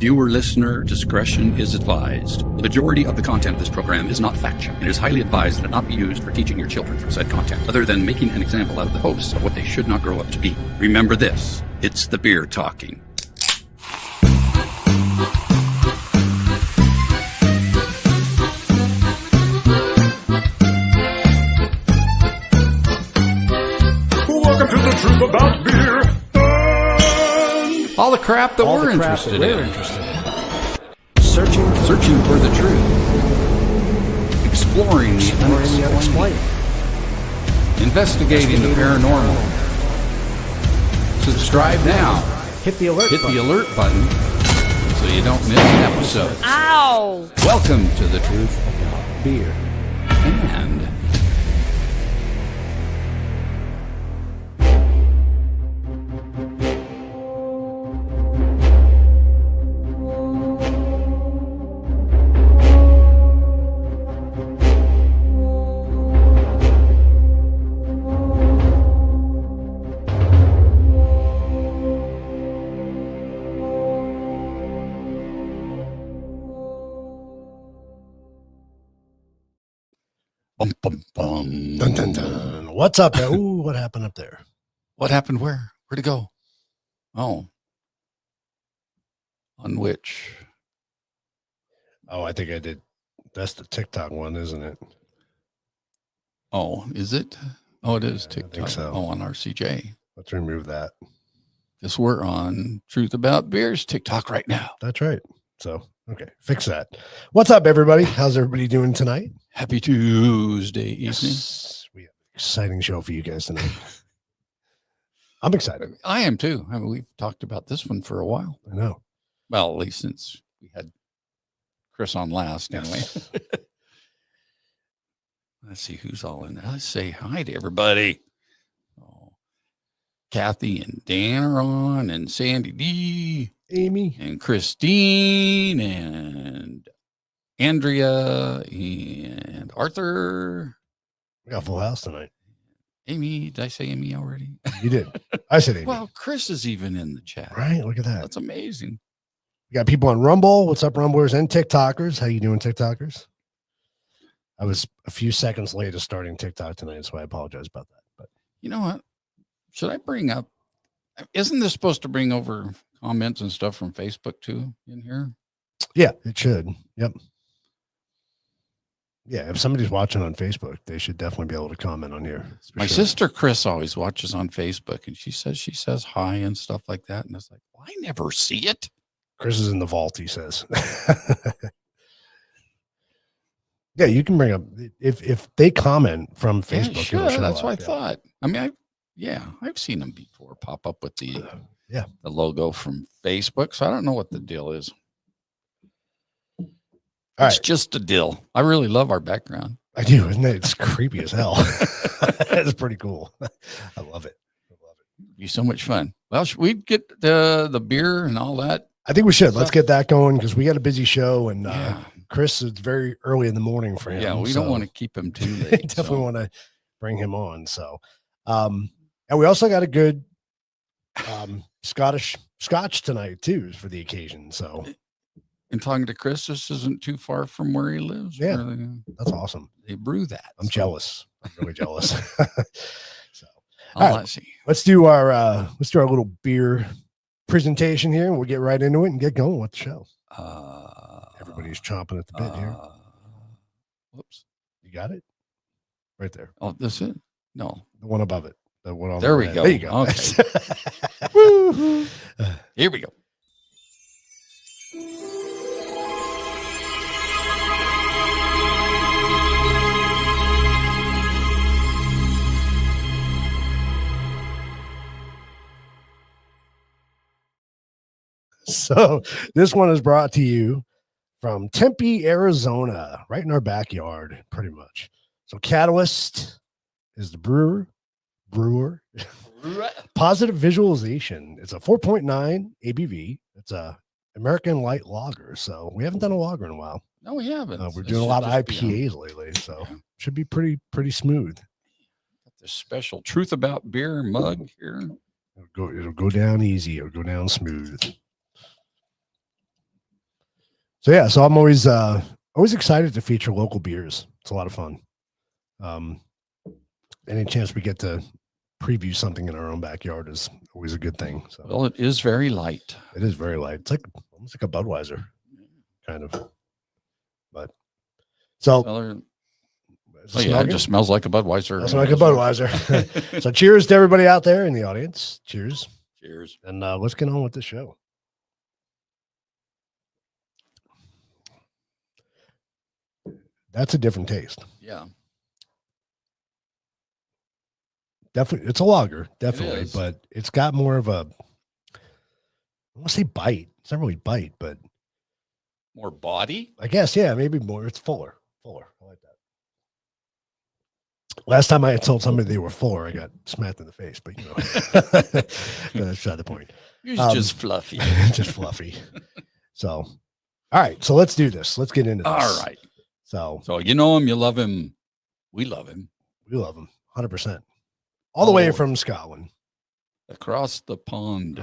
Viewer listener discretion is advised. The majority of the content of this program is not factual. It is highly advised that it not be used for teaching your children from said content, other than making an example out of the hosts of what they should not grow up to be. Remember this, it's the beer talking. Welcome to the truth about beer. All the crap that we're interested in. Searching for the truth. Exploring the unexplained. Investigating the paranormal. Subscribe now. Hit the alert button so you don't miss an episode. Ow! Welcome to the truth about beer. and bum, bum, bum. Dun, dun, dun. What's up there? Ooh, what happened up there? What happened where? Where'd it go? Oh. On which? Oh, I think I did. That's the TikTok one, isn't it? Oh, is it? Oh, it is Yeah, I TikTok. think so. Oh, on RCJ. Let's remove that. Guess we're on Truth About Beers TikTok right now. That's right. So, okay, fix that. What's up, everybody? How's everybody doing tonight? Happy Tuesday evening. Yes, we have an exciting show for you guys tonight. I'm excited. I am too. I mean, we've talked about this one for a while. I know. Well, at least since we had Chris on last, anyway. Yes. Let's see who's all in there. Let's say hi to everybody. Oh, Kathy and Dan are on, and Sandy D, Amy. and Christine, and Andrea, and Arthur. We got a full house tonight. Amy, did I say Amy already? You did. I said Amy. Well, Chris is even in the chat. Right? Look at that. That's amazing. We got people on Rumble. What's up, Rumblers and TikTokers? How you doing, TikTokers? I was a few seconds late to starting TikTok tonight, so I apologize about that. But You know what? Should I bring up? Isn't this supposed to bring over comments and stuff from Facebook too in here? yeah, it should. Yep. Yeah, if somebody's watching on Facebook, they should definitely be able to comment on here. for My sure. sister Chris always watches on Facebook, and she says hi and stuff like that, and it's like, well, I never see it. Chris is in the vault, he says. Yeah, you can bring up if they comment from Yeah, Facebook. sure. it'll show That's what I up, yeah. thought. I mean, I've seen them before pop up with the Yeah. the logo from Facebook. So I don't know what the deal is. All It's right. just a deal. I really love our background. I do, isn't it? It's creepy as hell. It's pretty cool. I love it. It'd be so much fun. Well, should we get the beer and all that? I think we should. Let's get that going because we got a busy show, and Yeah. Chris, it's very early in the morning for him. Yeah, we so don't want to keep him too we late. definitely want to bring him on. So, and we also got a good Scotch tonight too for the occasion. So And talking to Chris, this isn't too far from where he lives. Yeah. where that's awesome. they brew that. I'm So, jealous. I'm really jealous. So I'll All right. see. let's do our little beer presentation here, and we'll get right into it and get going with the show. Everybody's chomping at the bit here. Whoops. You got it right there. Oh, this is no. The one above it. The one on There the we right. go. There you go. Okay. Woo-hoo. Here we go. So this one is brought to you from Tempe, Arizona, right in our backyard, pretty much. So Catalyst is the brewer. Positive Visualization. It's a 4.9 ABV. It's a American light lager. So we haven't done a lager in a while. No, we haven't. We're This doing a should lot of just be on- IPAs lately, so Yeah. should be pretty smooth. Got this special Truth About Beer mug here. It'll go down easy. It'll go down smooth. So yeah, so I'm always excited to feature local beers. It's a lot of fun. Any chance we get to preview something in our own backyard is always a good thing. So Well, it is very light. it is very light. It's like almost like a Budweiser, kind of. But so Well, it just smells like a Budweiser. Smells like a Budweiser. So cheers to everybody out there in the audience. Cheers. Cheers. And let's get on with the show. That's a different taste. Yeah. Definitely. It's a lager, definitely, but it's got more of a, I want to say bite. It's not really bite, but more body? I guess, yeah, maybe more. It's fuller. I like that. Last time I had told somebody they were fuller, I got smacked in the face, but you know, that's not the point. It's just fluffy. Just fluffy. So, all right. So let's do this. Let's get into this. All right. So you know him, you love him. We love him. We love him 100%. All the way from Scotland. Across the pond.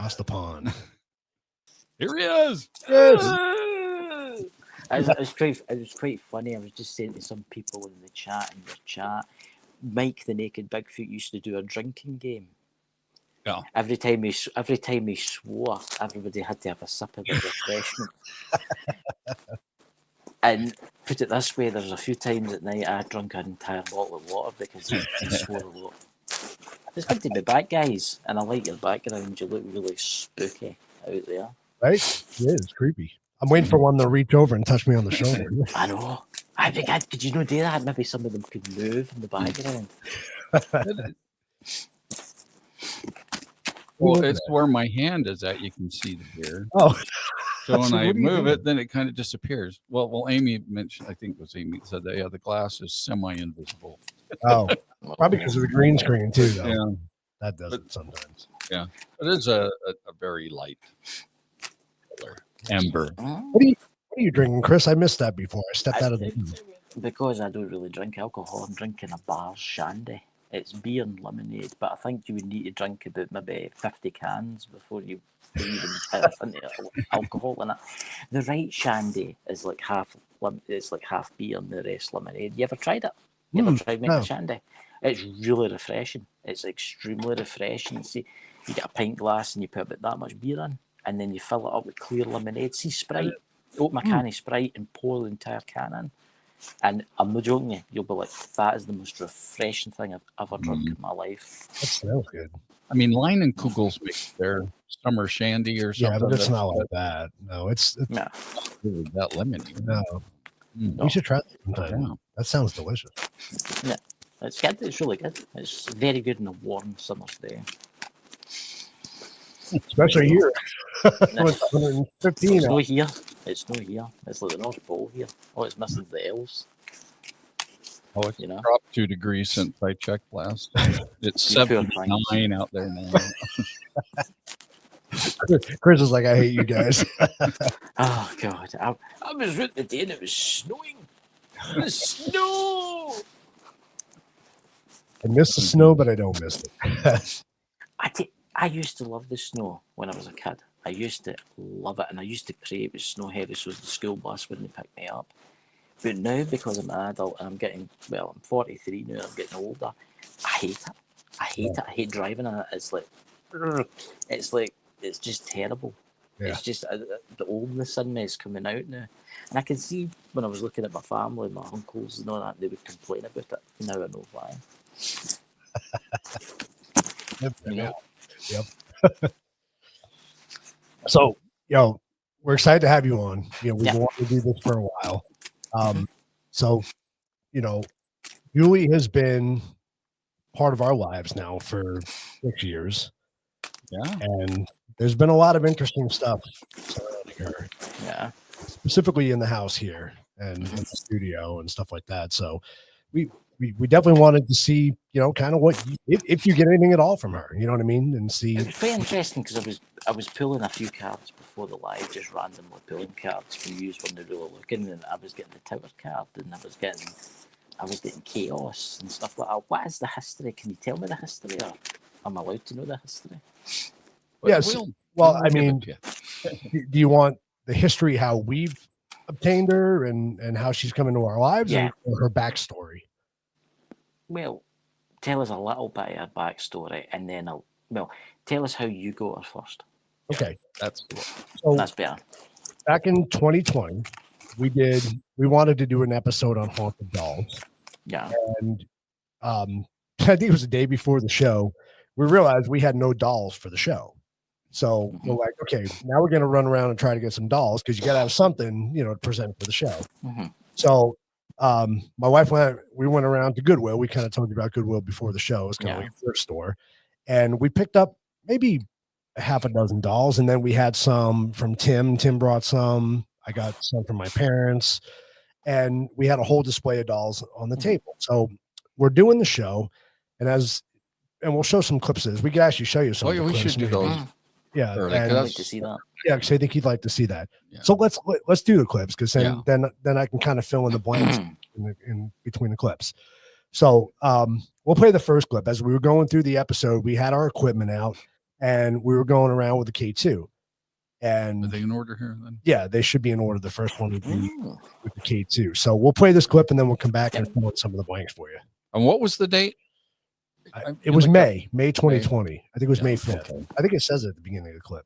Here he is. It was quite funny. I was just saying to some people in the chat, Mike the Naked Bigfoot used to do a drinking game. Yeah. Every time he swore, everybody had to have a sip of the refreshment. And put it this way, there's a few times at night I drunk an entire bottle of water because he swore a lot. It's good to be back, guys, and I like your background. You look really spooky out there. Right? Yeah, it's creepy. I'm waiting for one to reach over and touch me on the shoulder. I know. Could you not do that? Maybe some of them could move in the background. Well, it's where my hand is at. You can see the beer. Oh. So when I move it, then it kind of disappears. Well, Amy mentioned, I think it was Amy said that, yeah, the glass is semi-invisible. Oh, probably because of the green screen too, though. Yeah. That does it sometimes. Yeah. It is a very light color. Amber. What are you drinking, Chris? I missed that before. I stepped out of the Because I don't really drink alcohol, I'm drinking a bar's shandy. It's beer and lemonade, but I think you would need to drink about maybe 50 cans before you even have into alcohol in it. The right shandy is like half beer and the rest lemonade. You ever tried it? You ever tried making shandy? It's really refreshing. It's extremely refreshing. See, you get a pint glass and you put about that much beer in, and then you fill it up with clear lemonade. See, Sprite. Open a can of Sprite and pour the entire can in. And I'm not joking you, you'll be like, that is the most refreshing thing I've ever drunk in my life. That smells good. I mean, Line and Kugel's make their summer shandy or something. Yeah, but it's not like that. No, it's not really that lemony. No. We should try that sometime. Yeah. That sounds delicious. Yeah, it's good. It's really good. It's very good on a warm summer's day. Especially here. It's 115. It's not here. It's not here. It's like the North Pole here. Oh, it's missing the elves. Oh, it's dropped 2 degrees since I checked last. It's 79 out there now. Chris is like, I hate you guys. Oh, God. I was out the day and it was snowing. The snow! I miss the snow, but I don't miss it. I used to love the snow when I was a kid. I used to love it, and I used to pray it was snow heavy so the school bus wouldn't pick me up. But now, because I'm an adult and I'm 43 now, I'm getting older, I hate it. I hate driving in it. It's just terrible. Yeah. It's just the oldness in me is coming out now. And I can see when I was looking at my family, my uncles and all that, they would complain about it. Now I know why. Yep. So, we're excited to have you on. We've wanted to do this for a while. So, Julie has been part of our lives now for 6 years. Yeah. And there's been a lot of interesting stuff surrounding her. Yeah. Specifically in the house here and in the studio and stuff like that. So we definitely wanted to see, kind of what if you get anything at all from her, you know what I mean? And see. It was very interesting because I was pulling a few cards before the live, just randomly pulling cards from you when they were looking, and I was getting the Tower card, and I was getting chaos and stuff like that. What is the history? Can you tell me the history, or am I allowed to know the history? Yes. Well, I mean, do you want the history how we've obtained her and how she's come into our lives, Yeah. or her backstory? Well, tell us a little bit of her backstory, and then tell us how you got her first. Okay, That's cool. so That's better. back in 2020, we wanted to do an episode on haunted dolls, Yeah. and I think it was the day before the show, we realized we had no dolls for the show. So we're like, okay, now we're going to run around and try to get some dolls because you got to have something, to present for the show. Mm-hmm. So my wife we went around to Goodwill. We kind of told you about Goodwill before the show. It's kind of like a thrift store. And we picked up maybe half a dozen dolls. And then we had some from Tim. Tim brought some. I got some from my parents. And we had a whole display of dolls on the table. So we're doing the show. And we'll show some clips of this. We could actually show you some. Oh, yeah, we should do those. Yeah, I'd like to see that. Yeah, because I think you'd like to see that. Yeah. So let's do the clips because then I can kind of fill in the blanks in between the clips. So we'll play the first clip. As we were going through the episode, we had our equipment out and we were going around with the K2. And Are they in order here then? Yeah, they should be in order. The first one would be with the K2. So we'll play this clip and then we'll come back and fill in some of the blanks for you. And what was the date? It was May 2020. I think it was May 5th. Okay. I think it says it at the beginning of the clip.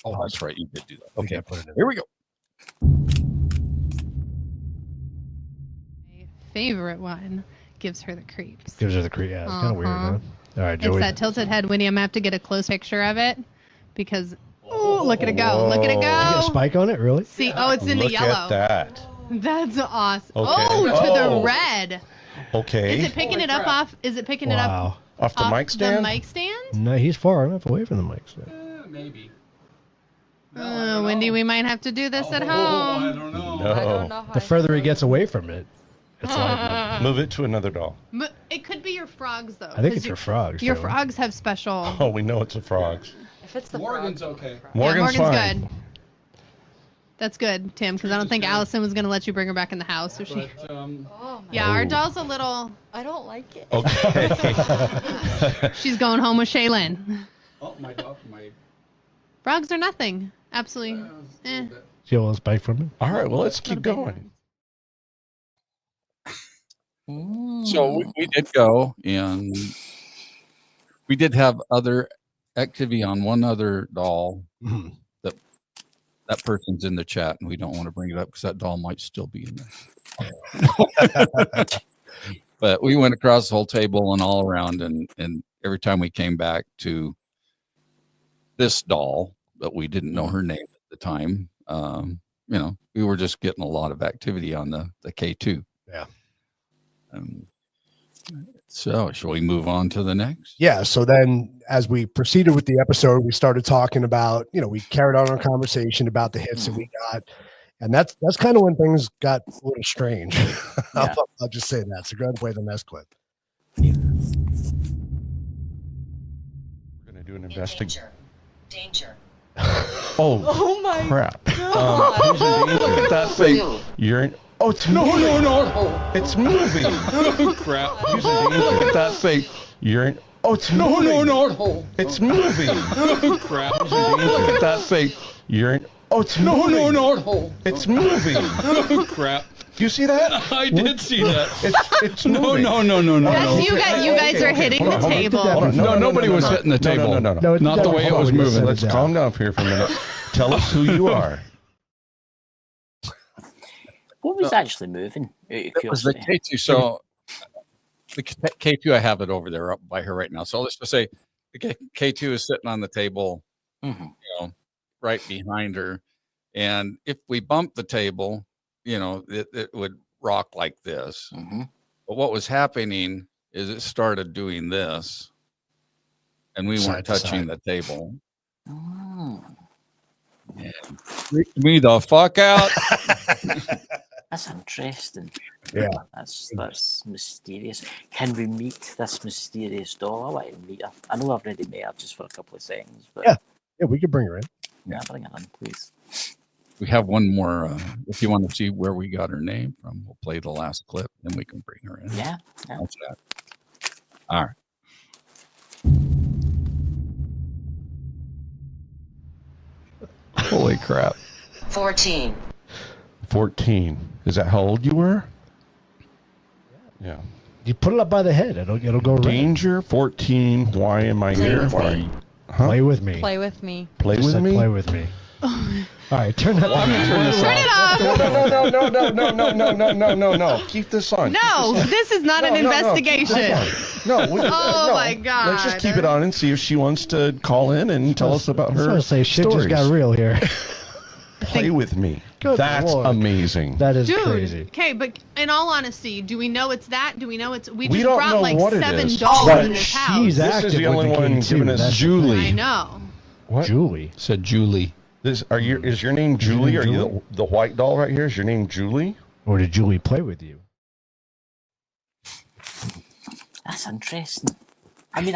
Oh, that's right. You did do that. Okay, put it in. Here we go. My favorite one gives her the creeps. Gives her the creep. Yeah, it's kind of weird, huh? All right, Joey. It's that tilted head, Winnie. I'm gonna have to get a close picture of it because look at it go. Look at it go. Did you get a spike on it, really? See, it's in the yellow. Look at that. That's awesome. Okay. To the red. Okay. Is it picking it up off? Is it picking it up off the mic stand? The mic stand? No, he's far enough away from the mic stand. Maybe. Wendy, we might have to do this at home. I don't know. No. I don't know how The further he gets away from it, it's like Move it to another doll. It could be your frogs, though. I think it's your frogs. Your Joey. frogs have special. Oh, we know it's the frogs. If it's the Morgan's frog, okay. Morgan's fine. good. That's good, Tim, because I don't think Allison was going to let you bring her back in the house. If she... oh my Yeah, our doll's a little... I don't like it. Okay. She's going home with Shaylin. Oh, my dog, my. Frogs are nothing. Absolutely. See a little spike from it? All right, well, let's keep going. So we did go, and we did have other activity on one other doll. That person's in the chat, and we don't want to bring it up because that doll might still be in there. But we went across the whole table and all around, and every time we came back to this doll, but we didn't know her name at the time, we were just getting a lot of activity on the K2. Yeah. So shall we move on to the next? Yeah. So then as we proceeded with the episode, we started talking about, we carried on our conversation about the hits that we got. And that's kind of when things got a little strange. Yeah. I'll just say that. So go ahead and play the next clip. We're going to do an investigation. Danger. Oh my crap. God. Who's in danger? Look at that thing. You're in. Oh, it's moving. No. It's moving. Crap. Who's in danger? Look at that thing. You're in. Oh, it's moving. No. It's moving. Crap. Who's in danger? Look at that thing. You're in. Oh, it's moving. No. It's moving. Crap. Do you see that? I did see that. It's moving. No. That's you guys are hitting the table. Hold on. No, nobody was hitting the table. No. Not the way it was moving. Let's calm down here for a minute. Tell us who you are. What was actually moving? It was the K2. So the K2, I have it over there up by her right now. So let's just say the K2 is sitting on the table, right behind her. And if we bump the table, it would rock like this. Mm-hmm. But what was happening is it started doing this, and we weren't touching the table. Oh. And freaked me the fuck out. That's interesting. Yeah. That's mysterious. Can we meet this mysterious doll? I want to meet her. I know I've already met her just for a couple of seconds, but Yeah, we could bring her in. yeah, bring her in, please. We have one more. If you want to see where we got her name from, we'll play the last clip, then we can bring her in. Yeah. How's that? All right. Holy crap. 14. 14. Is that how old you were? Yeah. You put it up by the head. It'll go red. Danger 14. Why am I here? Why? Huh? Play with me. Play with me. Play with me. Play with me. All right, turn that. Turn it off. No. Keep this on. No, this is not an investigation. No. My God. Let's just keep it on and see if she wants to call in and tell us about her Shit stories. just got real here. Play with me. Good That's Lord. amazing. That is Dude, crazy. okay, but in all honesty, do we know it's that? Do we know it's... We We just don't brought know like what it 7 is. dolls But in this house. she's This active is the only with the one key, giving too. us That's- Julie. I know. What? Julie. Said Julie. Is your name Julie? Are you the white doll right here? Is your name Julie? Or did Julie play with you? That's interesting. I mean,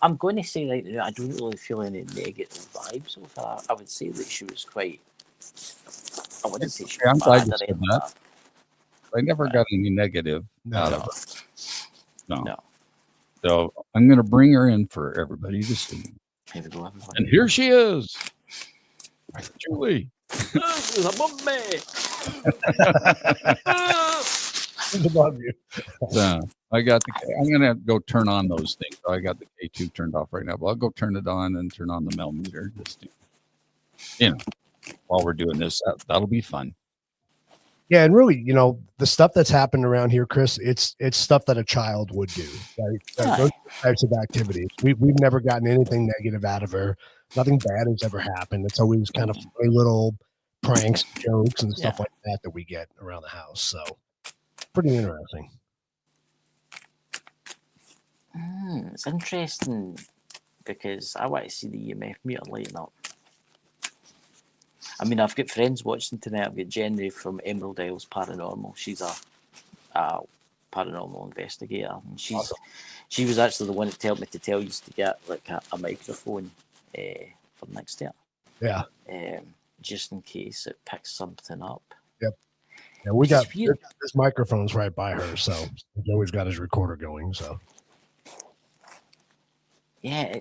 I'm going to say right now, I don't really feel any negative vibes with her. I would say that she was quite. I wouldn't say she was I'm glad bad you or said anything that. like I never got any negative out No. of it. No. No. So I'm going to bring her in for everybody to see. Here we go, everybody. And here she is, Julie. There's a mummy. Love you. So I'm going to go turn on those things. I got the K2 turned off right now, but I'll go turn it on and turn on the Mel meter. Just while we're doing this, that'll be fun. Yeah, and really, the stuff that's happened around here, Chris, it's stuff that a child would do. Right? Those types of activities. We've never gotten anything negative out of her. Nothing bad has ever happened. It's always kind of funny little pranks, jokes, and stuff like that we get around the house. So pretty interesting. It's interesting because I want to see the EMF meter lighting up. I mean, I've got friends watching tonight. I've got Jenny from Emerald Isles Paranormal. She's a paranormal investigator. And she was actually the one that told me to tell you to get like a microphone for next year. Yeah. Just in case it picks something up. Yep. Yeah, we got this microphone's right by her, so he's always got his recorder going. So. Yeah,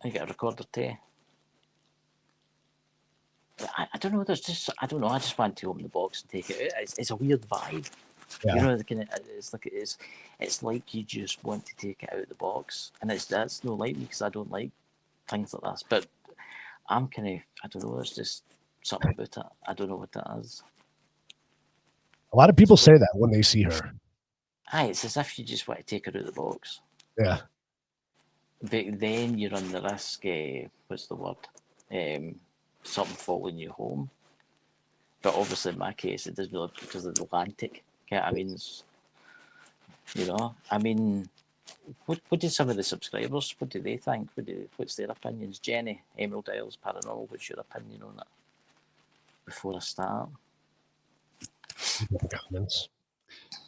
I got a recorder too. I don't know. I don't know. I just want to open the box and take it out. It's a weird vibe. Yeah. It's like you just want to take it out of the box, and that's no like me because I don't like things like this. But I'm I don't know. There's just something about it. I don't know what that is. A lot of people say that when they see her. It's as if you just want to take her out of the box. Yeah. But then you run the risk. What's the word? Something following you home. But obviously, in my case, it doesn't really because of the Atlantic. I mean, I mean, what do some of the subscribers? What do they think? What's their opinions? Jenny, Emerald Isles Paranormal. What's your opinion on it? Before I start, comments.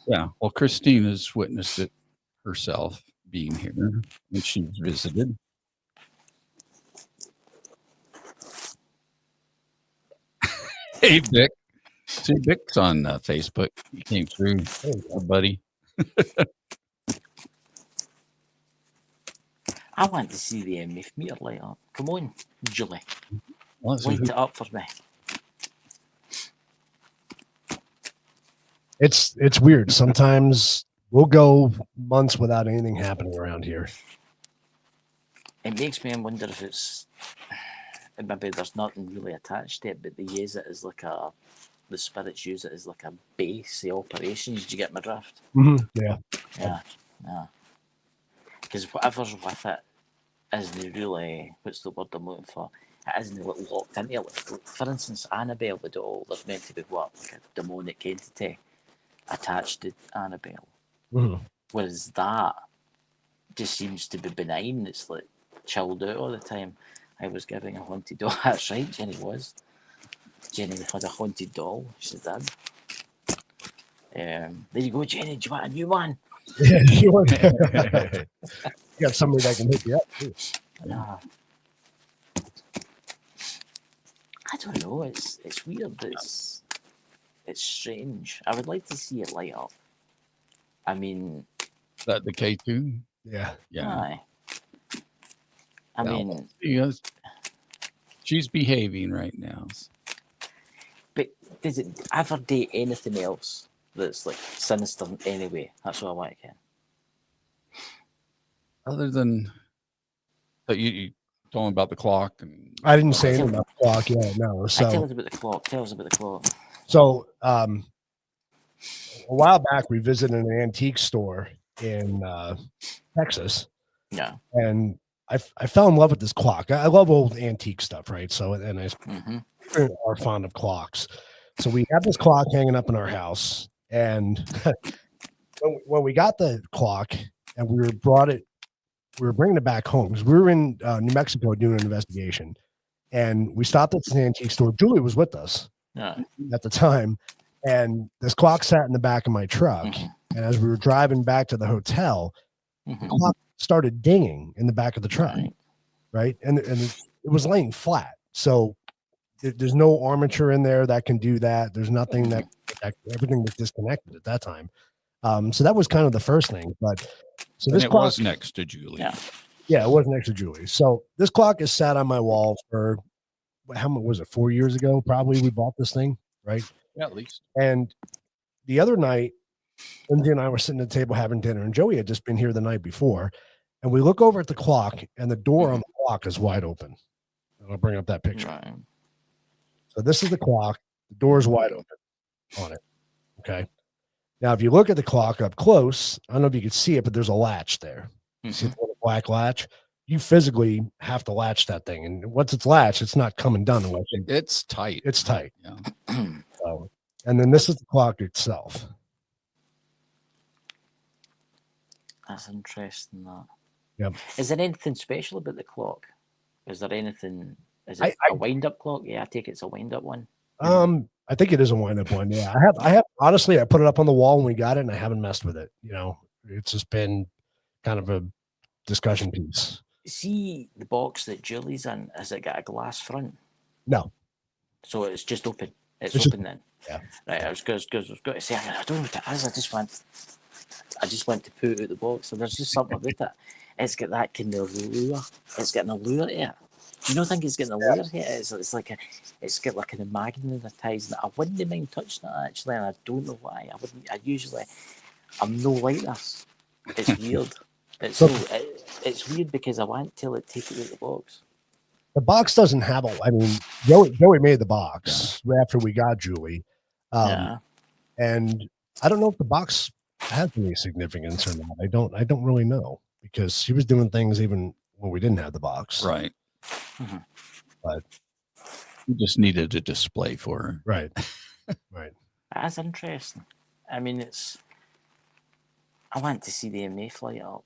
Yeah. Well, Christine has witnessed it herself being here when she's visited. Hey, Vic. See, Vic's on Facebook. He came through, buddy. I want to see the MF meter light up. Come on, Julie. Light it up for me. It's weird. Sometimes we'll go months without anything happening around here. It makes me wonder if maybe there's nothing really attached to it, but they use it as like the spirits use it as like a base of operations. Did you get my drift? Mm-hmm. Yeah. Because whatever's with it isn't really, what's the word I'm looking for? It isn't locked into it. For instance, Annabelle, the doll, there's meant to be like a demonic entity attached to Annabelle. Mm-hmm. Whereas that just seems to be benign. It's like chilled out all the time. I was giving a haunted doll. That's right, Jenny was. Jenny had a haunted doll. She did. There you go, Jenny. Do you want a new one? Yeah, you got somebody that can hit you up too. I don't know. It's weird. It's strange. I would like to see it light up. I mean, that the K2? Yeah. Aye. I mean, she's behaving right now. But does it ever do anything else that's like sinister in any way? That's what I want to ken. Other than that, you told him about the clock, and I didn't say anything about the clock yet. No. Tell So us about the clock. Tell us about the clock. so a while back we visited an antique store in Texas. Yeah. And I fell in love with this clock. I love old antique stuff, right? So, and I are fond of clocks. So we had this clock hanging up in our house, and when we got the clock and we were bringing it back home because we were in New Mexico doing an investigation, and we stopped at this antique store. Julie was with us at the time, and this clock sat in the back of my truck. And as we were driving back to the hotel, the clock started dinging in the back of the truck, right? And it was laying flat. So there's no armature in there that can do that. There's nothing that everything was disconnected at that time. So that was kind of the first thing. But so this clock was next to Julie. Yeah, it was next to Julie. So this clock is sat on my wall for how much was it? 4 years ago, probably we bought this thing, right? Yeah, at least. And the other night, Lindsay and I were sitting at the table having dinner, and Joey had just been here the night before. And we look over at the clock, and the door on the clock is wide open. And I'll bring up that picture. Right. So this is the clock. The door is wide open on it. Okay. Now, if you look at the clock up close, I don't know if you can see it, but there's a latch there. You see the little black latch? You physically have to latch that thing. And once it's latched, it's not coming done. It's tight. It's tight. Yeah. So, and then this is the clock itself. That's interesting. That. Yep. Is there anything special about the clock? Is there anything? Is it a wind-up clock? Yeah, I take it's a wind-up one. I think it is a wind-up one. Yeah, I have honestly, I put it up on the wall when we got it, and I haven't messed with it. You know, it's just been kind of a discussion piece. See the box that Julie's in. Has it got a glass front? No. So it's just open. It's open then. Yeah. Right. I was going to say. I don't know what it is. I just went to put out the box. So there's just something about it. It's got that kind of allure. It's got an allure to it. Do you not think it's got an allure here? It's like it's got like an magnetizing. I wouldn't mind touching it actually, and I don't know why. I wouldn't. I'm no like this. It's weird. It's weird because I want to take it out of the box. The box doesn't have I mean, Joey made the box after we got Julie. And I don't know if the box has any significance or not. I don't really know because she was doing things even when we didn't have the box. Right. But you just needed a display for her. Right. Right. That's interesting. I mean, I want to see the MA light up,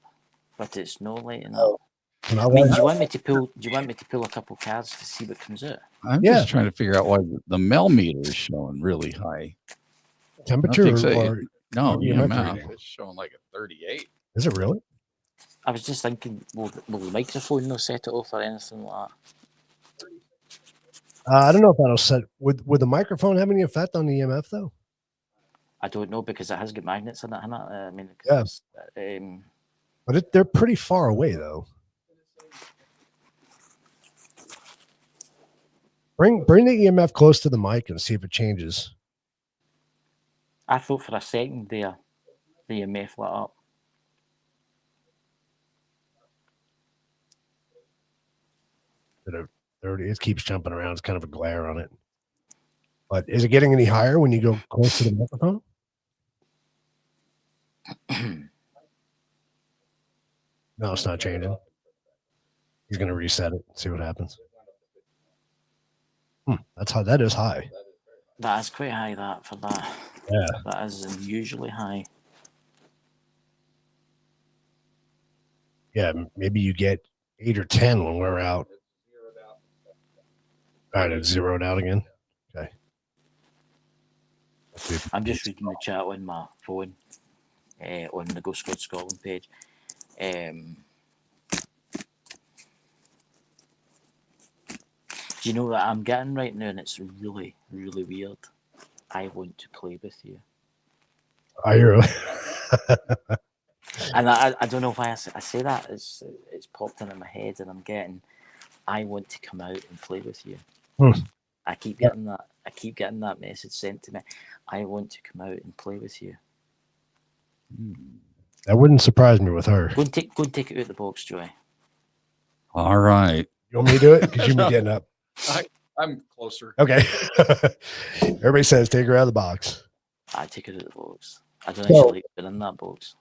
but it's no lighting up. I mean, do you want me to pull a couple cards to see what comes out? I'm just trying to figure out why the Mel meter is showing really high temperature. No, EMF. It's showing like a 38. Is it really? I was just thinking, will the microphone not set it off or anything like that? I don't know if that'll set. Would the microphone have any effect on the EMF though? I don't know because it has got magnets in it, hasn't it? I mean, yes. But they're pretty far away though. Bring the EMF close to the mic and see if it changes. I thought for a second there, the EMF lit up. It keeps jumping around. It's kind of a glare on it. But is it getting any higher when you go close to the microphone? No, it's not changing. He's going to reset it. See what happens. That is high. That is quite high. That for that. Yeah. That is unusually high. Yeah, maybe you get 8 or 10 when we're out. All right, it's zeroed out again. Okay. I'm just reading the chat on my phone on the Ghost Squad Scotland page. Do you know what I'm getting right now? And it's really, really weird. I want to play with you. Are you really? And I don't know why I say that. It's popped into my head, and I'm getting. I want to come out and play with you. I keep getting that. I keep getting that message sent to me. I want to come out and play with you. That wouldn't surprise me with her. Go and take it out of the box, Joey. All right. You want me to do it? Because you're getting up. I'm closer. Okay. Everybody says take her out of the box. I take it out of the box. I don't actually like being in that box.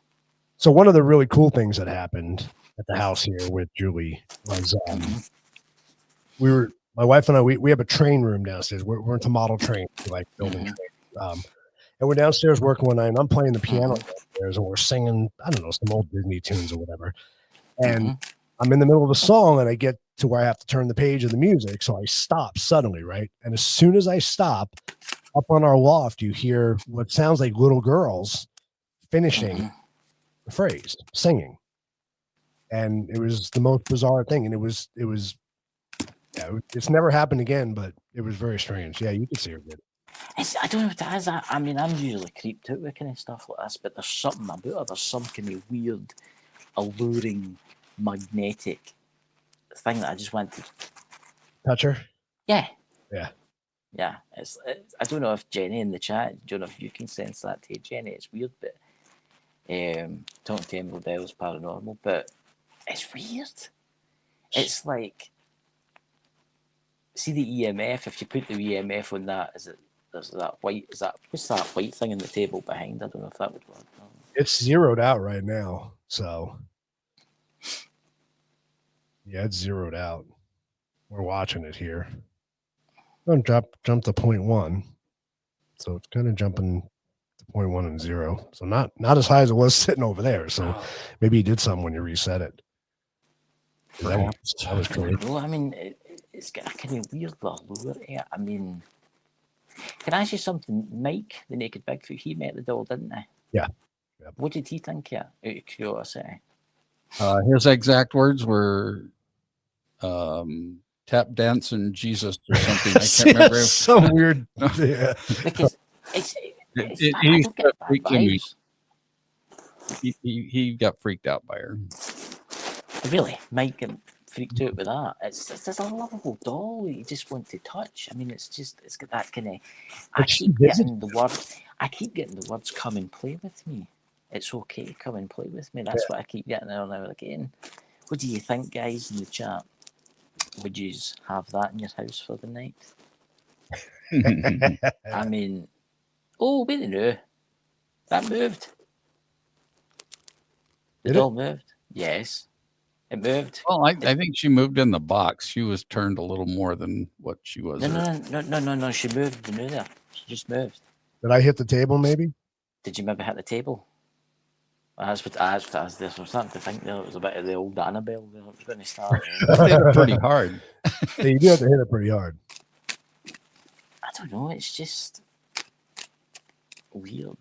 So one of the really cool things that happened at the house here with Julie was my wife and I, we have a train room downstairs. We're into model trains, like building trains. And we're downstairs working one night, and I'm playing the piano downstairs, and we're singing, I don't know, some old Disney tunes or whatever. And I'm in the middle of a song, and I get to where I have to turn the page of the music. So I stop suddenly, right? And as soon as I stop, up on our loft, you hear what sounds like little girls finishing the phrase, singing. And it was the most bizarre thing. And it's never happened again, but it was very strange. Yeah, you could see her good. I don't know what it is. I mean, I'm usually creeped out with kind of stuff like this, but there's something about it. There's some kind of weird, alluring, magnetic thing that I just want to touch her. Yeah. It's I don't know if Jenny in the chat. I don't know if you can sense that too, Jenny. It's weird, but talking to Emerald Dell's paranormal, but it's weird. It's like, see the EMF. If you put the EMF on that, there's that white? What's that white thing in the table behind? I don't know if that would work. It's zeroed out right now, so yeah, it's zeroed out. We're watching it here. I'm gonna jump to 0.1, so it's kind of jumping to 0.1 and 0. So not as high as it was sitting over there. So maybe you did something when you reset it. That was crazy. No, I mean it's got a kind of weird allure. I mean, can I ask you something? Mike, the Naked Bigfoot, he met the doll, didn't he? Yeah. What did he think? Yeah, out of curiosity. His exact words were tap dancing Jesus or something. I can't remember. Some weird. Yeah. Because he got freaked out by her. Really, Mike got freaked out with that. It's a lovable doll you just want to touch. I mean, it's got that kind of. I keep getting the words "come and play with me." It's okay, come and play with me. That's what I keep getting now and now again. What do you think, guys, in the chat? Would you have that in your house for the night? I mean, wait a minute. That moved. The doll moved. Yes, it moved. Well, I think she moved in the box. She was turned a little more than what she was. No. She moved. You know that. She just moved. Did I hit the table? Maybe. Did you maybe hit the table? That's what I was starting to think there. It was a bit of the old Annabelle there. It was going to start. Hit it pretty hard. Yeah, you do have to hit it pretty hard. I don't know. It's just weird.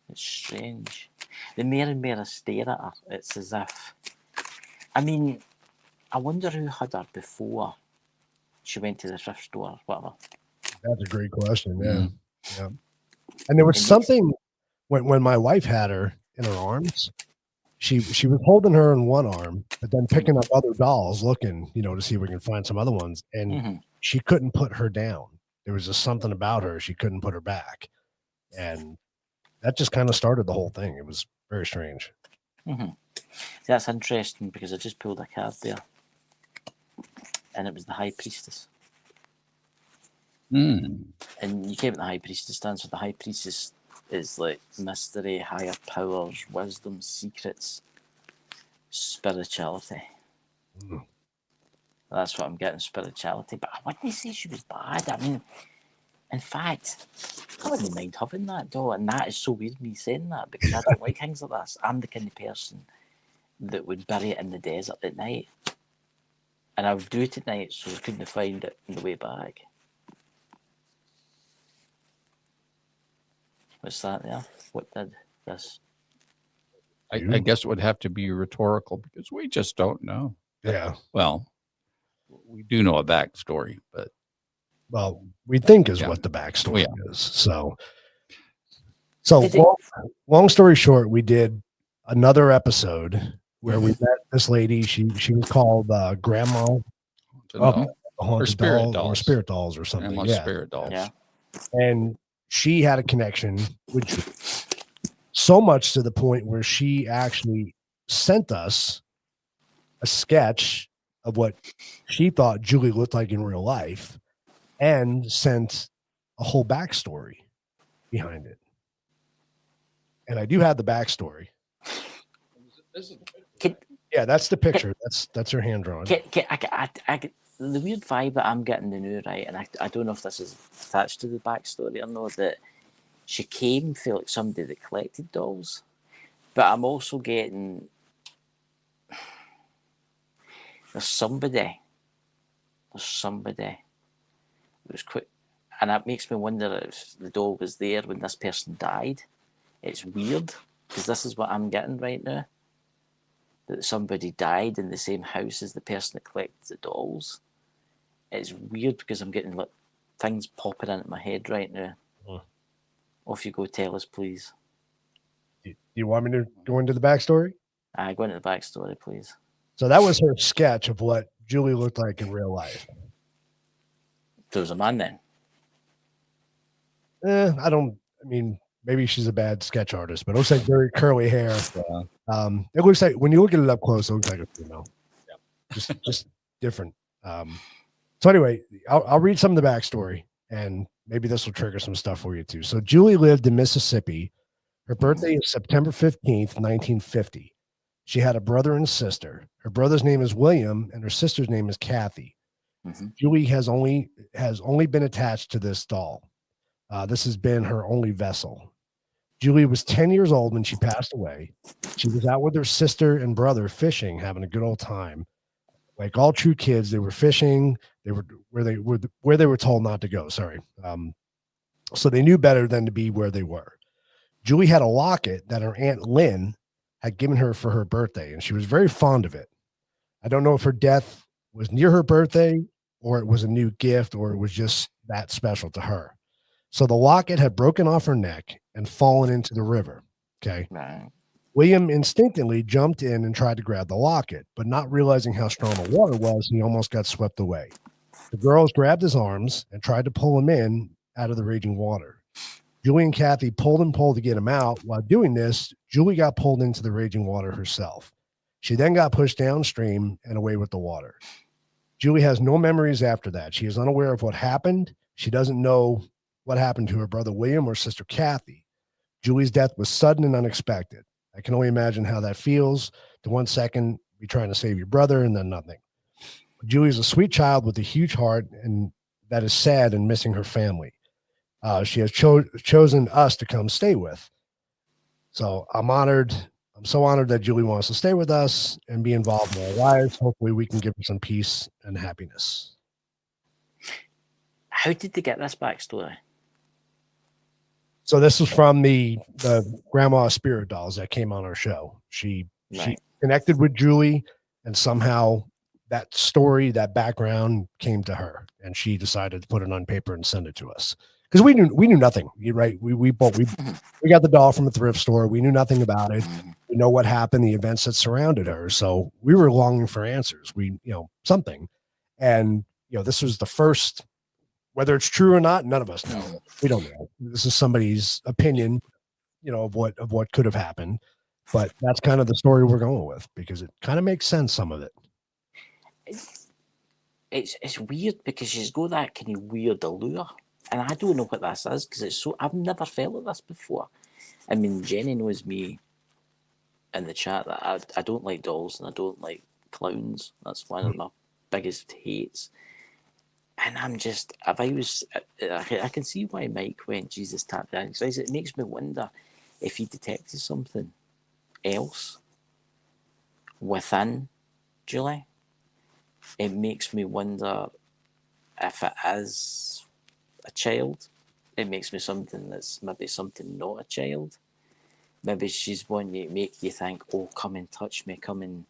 It's strange. The more and more I stare at her, it's as if. I mean, I wonder who had her before she went to the thrift store or whatever. That's a great question. Yeah. And there was something when my wife had her in her arms, she was holding her in one arm, but then picking up other dolls, looking, to see if we can find some other ones. And she couldn't put her down. There was just something about her. She couldn't put her back. And that just kind of started the whole thing. It was very strange. That's interesting because I just pulled a card there. And it was the High Priestess. And you came at the High Priestess stands for the High Priestess is like mystery, higher powers, wisdom, secrets, spirituality. That's what I'm getting, spirituality. But I wouldn't say she was bad. I mean, in fact, I wouldn't mind having that doll. And that is so weird me saying that because I don't like things like this. I'm the kind of person that would bury it in the desert at night. And I would do it at night so I couldn't find it on the way back. What's that there? What did this? I guess it would have to be rhetorical because we just don't know. Yeah. Well, we do know a backstory, but. Well, we think is what the backstory is. So long story short, we did another episode where we met this lady. She was called Grandma. a haunted spirit doll or dolls. spirit dolls or something. Emma's Yeah. spirit dolls. Yeah. And she had a connection with Julie. So much to the point where she actually sent us a sketch of what she thought Julie looked like in real life and sent a whole backstory behind it. And I do have the backstory. Yeah, that's the picture. That's her hand drawn. The weird vibe that I'm getting the new, right, and I don't know if this is attached to the backstory or not, that she came for like somebody that collected dolls, but I'm also getting there's somebody who was quick, and that makes me wonder if the doll was there when this person died. It's weird because this is what I'm getting right now. That somebody died in the same house as the person that collected the dolls. It's weird because I'm getting like things popping into my head right now. Off you go, tell us, please. Do you want me to go into the backstory? Go into the backstory, please. So that was her sketch of what Julie looked like in real life. There was a man then. I mean, maybe she's a bad sketch artist, but it looks like very curly hair. It looks like when you look at it up close, it looks like a female. Yeah, just different. So anyway, I'll read some of the backstory, and maybe this will trigger some stuff for you too. So Julie lived in Mississippi. Her birthday is September 15th, 1950. She had a brother and sister. Her brother's name is William, and her sister's name is Kathy. Julie has only been attached to this doll. This has been her only vessel. Julie was 10 years old when she passed away. She was out with her sister and brother fishing, having a good old time. Like all true kids, they were fishing. They were where they were told not to go. Sorry. So they knew better than to be where they were. Julie had a locket that her Aunt Lynn had given her for her birthday, and she was very fond of it. I don't know if her death was near her birthday or it was a new gift or it was just that special to her. So the locket had broken off her neck and fallen into the river. Okay. Right. William instinctively jumped in and tried to grab the locket, but not realizing how strong the water was, he almost got swept away. The girls grabbed his arms and tried to pull him in out of the raging water. Julie and Kathy pulled and pulled to get him out. While doing this, Julie got pulled into the raging water herself. She then got pushed downstream and away with the water. Julie has no memories after that. She is unaware of what happened. She doesn't know what happened to her brother William or sister Kathy. Julie's death was sudden and unexpected. I can only imagine how that feels. To 1 second, be trying to save your brother and then nothing. Julie's a sweet child with a huge heart and that is sad and missing her family. She has chosen us to come stay with. So I'm honored. I'm so honored that Julie wants to stay with us and be involved in our lives. Hopefully we can give her some peace and happiness. How did they get this backstory? So this was from the grandma spirit dolls that came on our show. She connected with Julie, and somehow that story, that background came to her, and she decided to put it on paper and send it to us. Because we knew nothing, right? We got the doll from a thrift store. We knew nothing about it. We know what happened, the events that surrounded her. So we were longing for answers. Something, and this was the first. Whether it's true or not, none of us know. We don't know. This is somebody's opinion, of what could have happened. But that's kind of the story we're going with because it kind of makes sense. Some of it. It's weird because she's got that kind of weird allure. And I don't know what this is because I've never felt like this before. I mean, Jenny knows me in the chat that I don't like dolls and I don't like clowns. That's one of my biggest hates. And I'm just, I can see why Mike went, Jesus, tap dance. It makes me wonder if he detected something else within Julie. It makes me wonder if it is a child. It makes me something that's maybe something not a child. Maybe she's wanting to make you think, oh, come and touch me, come and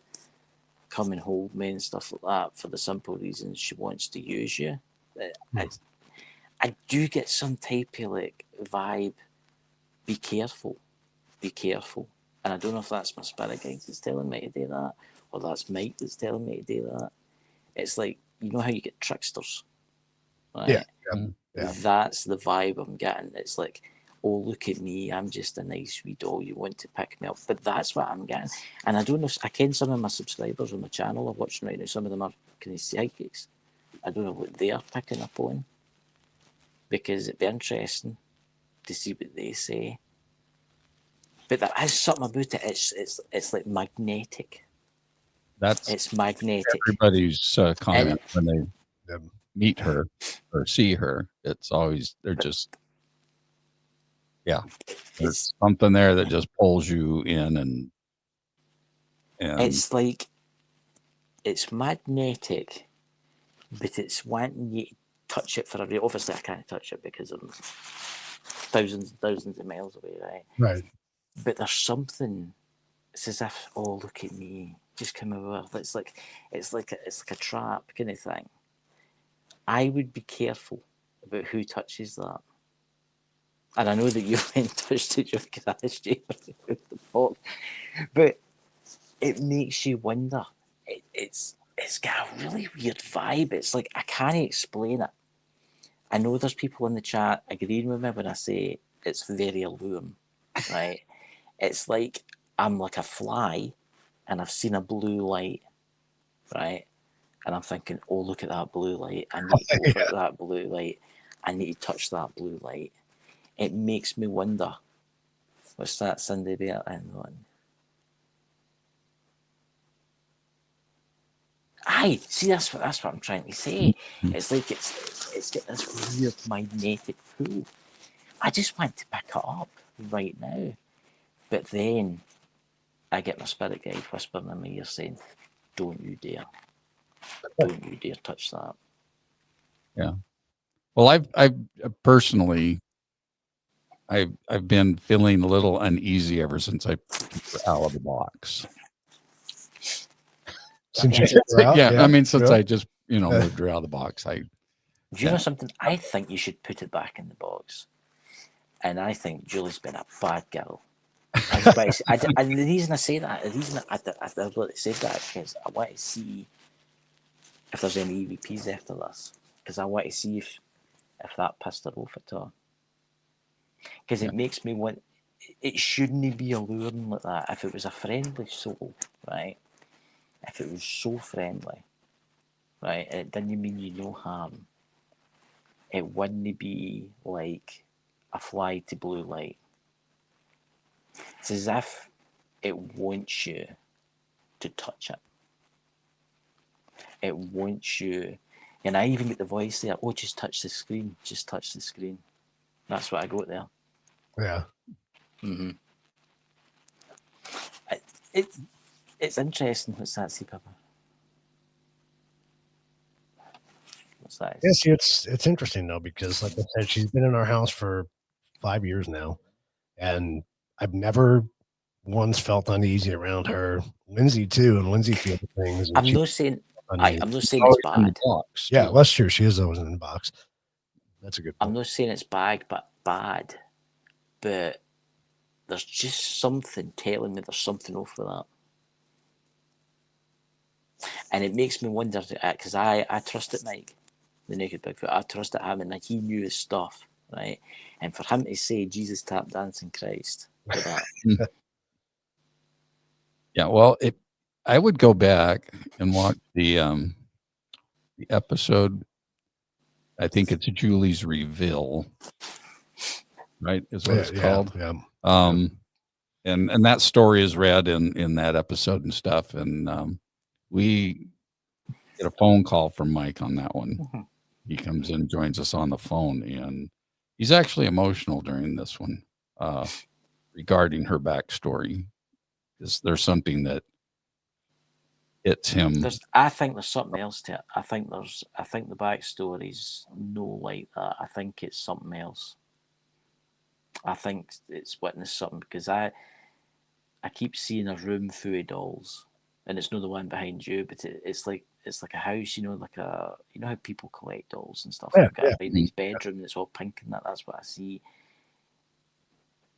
hold me and stuff like that for the simple reason she wants to use you. I do get some type of vibe. Be careful. And I don't know if that's my spirit guide that's telling me to do that, or that's Mike that's telling me to do that. It's like you know how you get tricksters, right? Yeah. Yeah. That's the vibe I'm getting. It's like, oh, look at me, I'm just a nice wee doll, you want to pick me up. But that's what I'm getting. And I don't know, I ken some of my subscribers on my channel are watching right now, some of them are kind of psychics. I don't know what they are picking up on, because it'd be interesting to see what they say. But there is something about it, it's like magnetic. That's It's magnetic. everybody's comment when they Yeah. meet her or see her. It's always, they're just, yeah, there's something there that just pulls you in, and It's like, it's magnetic, but it's wanting you to touch it for a real. Obviously, I can't touch it because I'm thousands and thousands of miles away, right? Right. But there's something. It's as if, oh, look at me, just come over. It's like a trap kind of thing. I would be careful about who touches that. And I know that you went and touched it because I asked you the box, but it makes you wonder. It's got a really weird vibe. It's like, I can't explain it. I know there's people in the chat agreeing with me when I say it's very alluring, right? It's like I'm like a fly and I've seen a blue light, right? And I'm thinking, oh, look at that blue light. I need to go over at that blue light. I need to touch that blue light. It makes me wonder. What's that, Cindy Bear? And one. Aye, see, that's what I'm trying to say. It's like it's got this weird magnetic pull. I just want to pick it up right now, but then I get my spirit guide whispering in my ear saying, "Don't you dare! Don't you dare touch that." yeah. Well, I've personally, I've been feeling a little uneasy ever since I put her out of the box. Since you took her out, Yeah, I mean, since yeah. I just, moved her out of the box, Do you know something? I think you should put it back in the box. And I think Julie's been a bad girl. And the reason I say that, the reason I said that, because I want to see if there's any EVPs after this. Because I want to see if that pissed her off at all. Because it makes me want, it shouldn't be alluring like that. If it was a friendly soul, right? If it was so friendly, right? It didn't mean you no harm. It wouldn't be like a fly to blue light. It's as if it wants you to touch it. It wants you, and I even get the voice there, oh, just touch the screen, just touch the screen. That's what I got there. Yeah. Mm-hmm. It's interesting. What's that, see, Pepper? What's that? Yeah, see, it's interesting though, because like I said, she's been in our house for 5 years now, and I've never once felt uneasy around her. Lindsay too, and Lindsay feels things. And I'm not saying it's always in the bad. box. Yeah, well, that's true. She is always in the box. That's a good point. I'm not saying it's bad, but there's just something telling me there's something off with that. And it makes me wonder, because I trusted Mike, the naked Bigfoot. I trusted him, and like, he knew his stuff, right? And for him to say Jesus tap dancing Christ for that. Yeah, well, I would go back and watch the episode. I think it's Julie's Reveal, right? Is what it's called. Yeah. And that story is read in that episode and stuff. And we get a phone call from Mike on that one. Mm-hmm. He comes in, joins us on the phone, and he's actually emotional during this one regarding her backstory. There's something that hits him. I think there's something else to it. I think the backstory's no like that. I think it's something else. I think it's witnessed something, because I keep seeing a room full of dolls, and it's not the one behind you, but it's like a house, like how people collect dolls and stuff like that. Yeah. Like this bedroom, and it's all pink and that's what I see.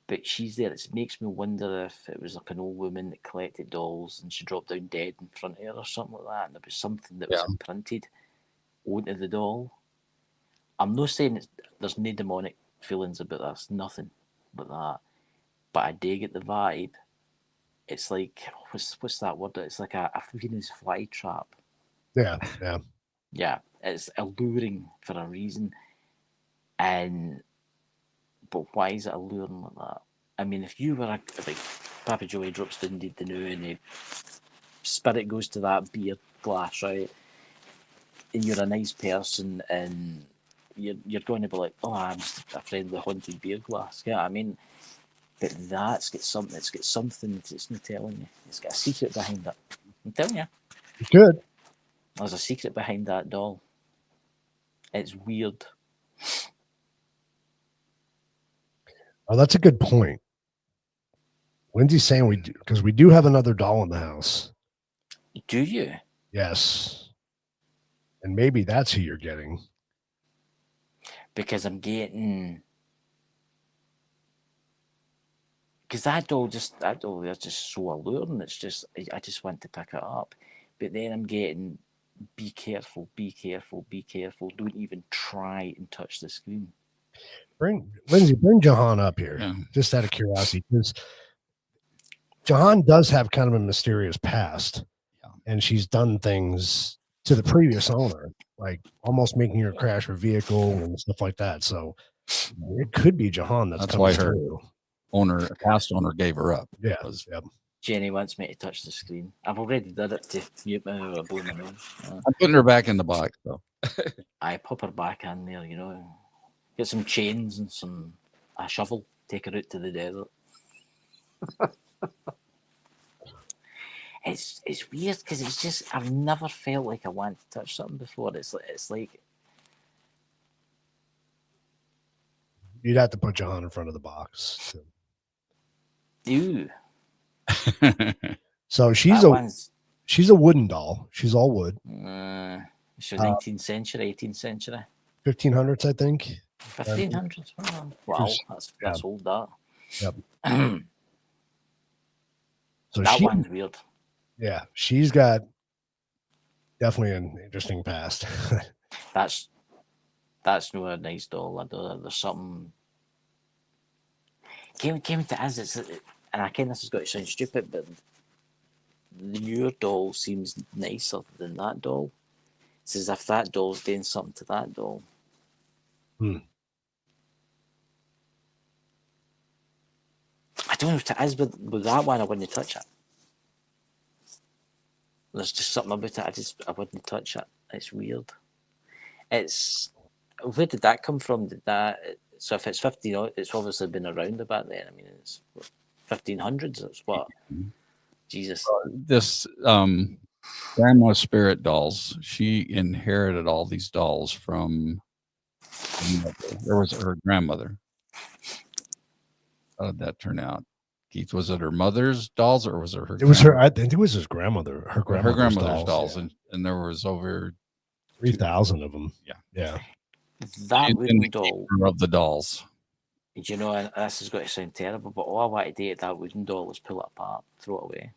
But she's there. It makes me wonder if it was like an old woman that collected dolls and she dropped down dead in front of her or something like that, and there was something that was imprinted. onto the doll. I'm not saying there's no demonic feelings about this, nothing but that. But I do get the vibe. It's like what's that word? It's like a Venus flytrap. Yeah. Yeah, it's alluring for a reason. But why is it alluring like that? I mean, if you were like Papa Joey drops down the new and the spirit goes to that beer glass, right? And you're a nice person and you're going to be like, oh, I'm just a friendly haunted beer glass. Yeah, I mean, but that's got something. It's got something that it's not telling you. It's got a secret behind it. I'm telling you, You could. there's a secret behind that doll. It's weird. Oh, that's a good point. Lindsay's saying we do, because we do have another doll in the house. Do you? Yes. And maybe that's who you're getting. Because I'm getting. Because that doll is just so alluring. It's just I just want to pick it up, but then I'm getting be careful, be careful, be careful. Don't even try and touch the screen. Bring Jahan up here, just out of curiosity, because Jahan does have kind of a mysterious past, and she's done things to the previous owner, like almost making her crash her vehicle and stuff like that. So it could be Jahan that's coming why her through. past owner gave her up. Yeah. Yep. Jenny wants me to touch the screen. I've already did it to mute me or blow my nose. I'm putting her back in the box, though. I pop her back in there, Get some chains and a shovel. Take her out to the desert. It's weird because it's just I've never felt like I want to touch something before. It's like You'd have to put Jahan in front of the box too. ew. So she's a wooden doll. She's all wood. She's 19th century, 18th century. 1500s, I think. 1500s. Oh, wow, that's old. That. Yep. So that one's weird. Yeah, she's got definitely an interesting past. That's not a nice doll. There's something came to us. And I kind of this has got to sound stupid, but the newer doll seems nicer than that doll. It's as if that doll's doing something to that doll. I don't know if it is, but with that one, I wouldn't touch it. There's just something about it. I wouldn't touch it. It's weird. Where did that come from? So if it's 15, it's obviously been around about then. I mean, it's 1500s. It's what? Jesus. This grandma spirit dolls. She inherited all these dolls from there was her grandmother. How did that turn out? Keith, was it her mother's dolls or was it her? It was her. I think it was his grandmother. Her grandmother's dolls, yeah. and there was over 3,000 of them. Yeah. That wooden doll of the dolls. And this is going to sound terrible, but all I want to do to that wooden doll is pull it apart, throw it away.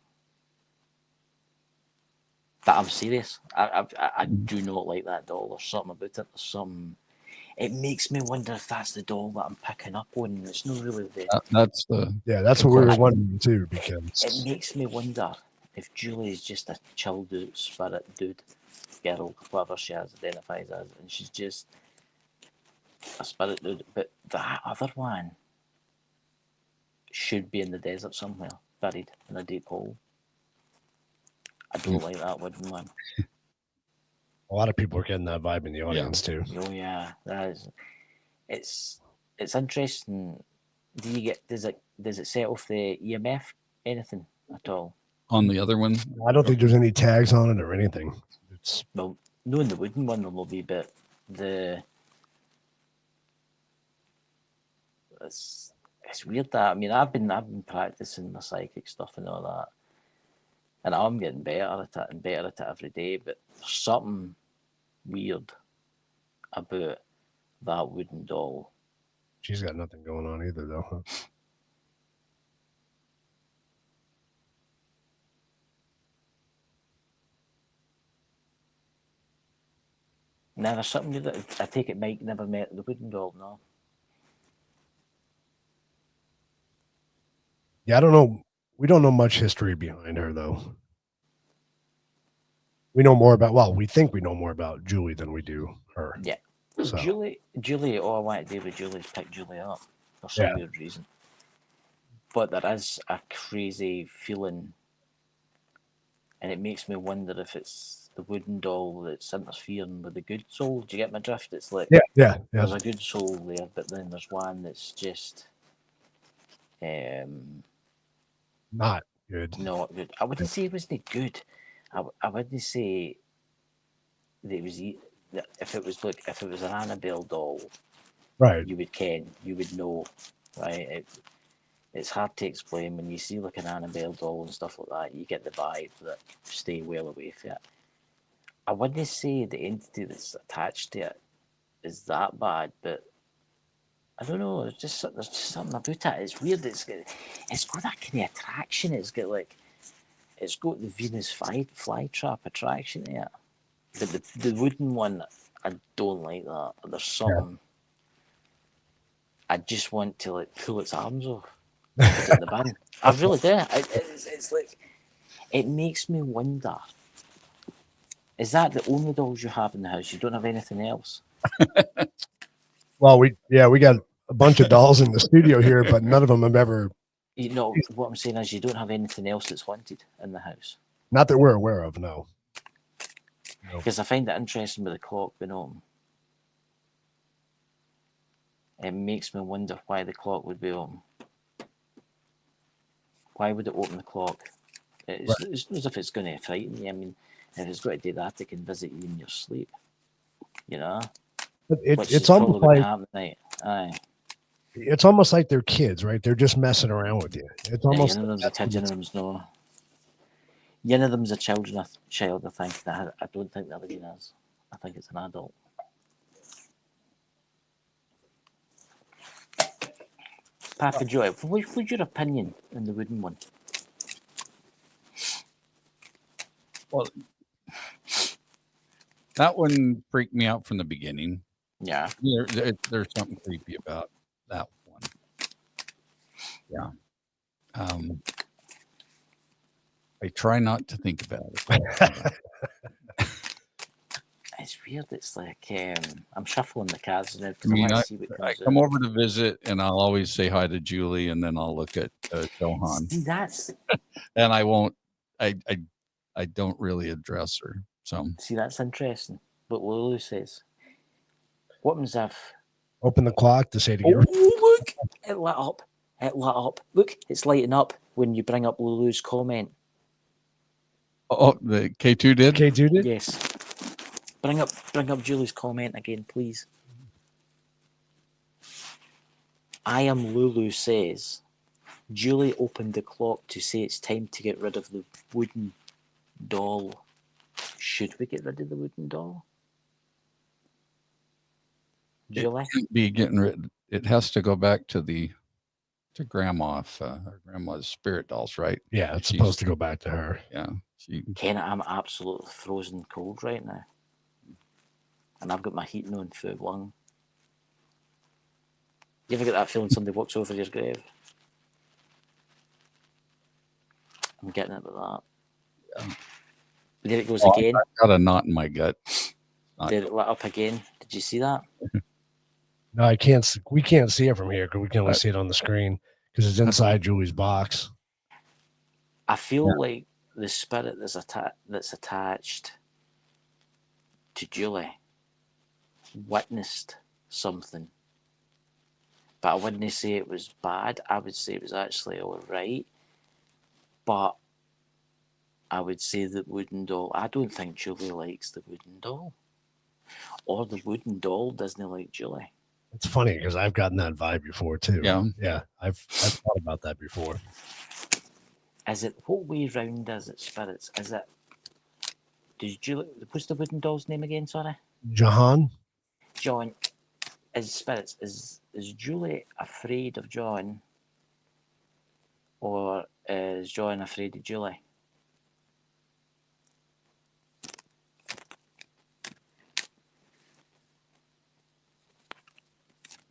But I'm serious. I do not like that doll. There's something about it. There's some. It makes me wonder if that's the doll that I'm picking up on. It's not really the. That's what we were wondering too, because it makes me wonder if Julie is just a chill dude, spirit dude, girl, whatever she identifies as, and she's just a spirit dude. But that other one should be in the desert somewhere, buried in a deep hole. I don't like that wooden one. A lot of people are getting that vibe in the audience too. Oh yeah, that is. It's interesting. Does it set off the EMF anything at all? On the other one, I don't think there's any tags on it or anything. Well, no, in the wooden one there will be, but it's weird that I've been practicing my psychic stuff and all that, and I'm getting better at it and better at it every day. But there's something weird about that wooden doll. She's got nothing going on either, though. Huh? Now there's something that I take it Mike never met the wooden doll, no? Yeah, I don't know. We don't know much history behind her, though. We know more about, well, we think we know more about Julie than we do her. Yeah. So, Julie, all I want to do with Julie is pick Julie up for some Yeah. weird reason. But there is a crazy feeling, and it makes me wonder if it's the wooden doll that's interfering with the good soul. Do you get my drift? It's like yeah. there's a good soul there, but then there's one that's just Not good. not good. I wouldn't say it was the good. I wouldn't say that it was that if it was an Annabelle doll, Right. you would know, right? It's hard to explain when you see like an Annabelle doll and stuff like that. You get the vibe that stay well away from it. I wouldn't say the entity that's attached to it is that bad, but I don't know. There's just something about it. It's weird. It's got that kind of attraction. It's got the Venus flytrap attraction there. But the wooden one, I don't like that. There's something. I just want to like pull its arms off, put it in the bin. I really do. It's like it makes me wonder. Is that the only dolls you have in the house? You don't have anything else? Well, we got a bunch of dolls in the studio here, but none of them have ever. You know what I'm saying is you don't have anything else that's haunted in the house. Not that we're aware of, no. Because I find it interesting with the clock being open. It makes me wonder why the clock would be open. Why would it open the clock? It's not as if it's going to frighten you. I mean, if it's going to do that, it can visit you in your sleep. You know? But Which it's is almost probably like happen tonight. Aye. it's almost like they're kids, right? They're just messing around with you. It's almost One of them's a kid, one of them's no. One of them's a child, I think. I don't think the other one is. I think it's an adult. Papa Joy, what's your opinion on the wooden one? Well, that one freaked me out from the beginning. Yeah. There's something creepy about that one. Yeah. I try not to think about it. It's weird. It's like I'm shuffling the cards now I because I mean, want to see what I comes come out. over to visit, and I'll always say hi to Julie, and then I'll look at Johan, See, that's and I won't. I don't really address her. So that's interesting. What Lulu says. What happens if? Open the clock to say to Oh, get rid. look! It lit up. It lit up. Look, it's lighting up when you bring up Lulu's comment. oh, the K2 did. K2 did? Yes. Bring up Julie's comment again, please. I am Lulu says, Julie opened the clock to say it's time to get rid of the wooden doll. Should we get rid of the wooden doll? Julie? It can't be getting rid. It has to go back to Grandma, her grandma's spirit dolls, right? Yeah, it's supposed to go back to her. Yeah. Ken, I'm absolutely frozen cold right now. And I've got my heating on full lung. You ever get that feeling somebody walks over your grave? I'm getting it with that. Yeah. There it goes again. I've got a knot in my gut. There it lit up again. Did you see that? No, I can't. We can't see it from here because we can only see it on the screen because it's inside Julie's box. I feel like the spirit that's attached to Julie witnessed something. But I wouldn't say it was bad. I would say it was actually all right. But I would say the wooden doll. I don't think Julie likes the wooden doll. Or the wooden doll doesn't like Julie. It's funny because I've gotten that vibe before too. Yeah. I've thought about that before. Is it what way round is it, spirits? Is it? Did Julie? What's the wooden doll's name again? Sorry, Jahan. John. Is spirits? Is Julie afraid of John, or is John afraid of Julie?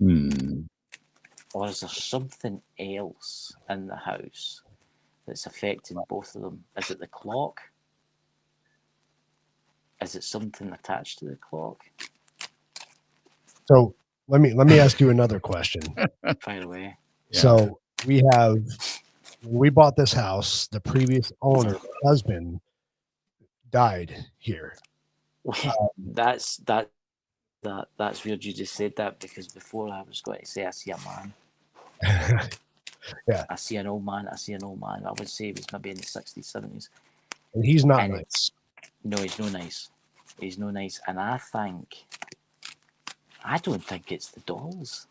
Or is there something else in the house that's affecting both of them? Is it the clock? Is it something attached to the clock? So let me ask you another question. Fire away. Yeah. So we bought this house, the previous owner, husband, died here. That's weird you just said that, because before I was going to say I see a man. Yeah. I see an old man. I would say he was maybe in the 60s, 70s. And he's not And nice. No, he's no nice. He's no nice. And I don't think it's the dolls.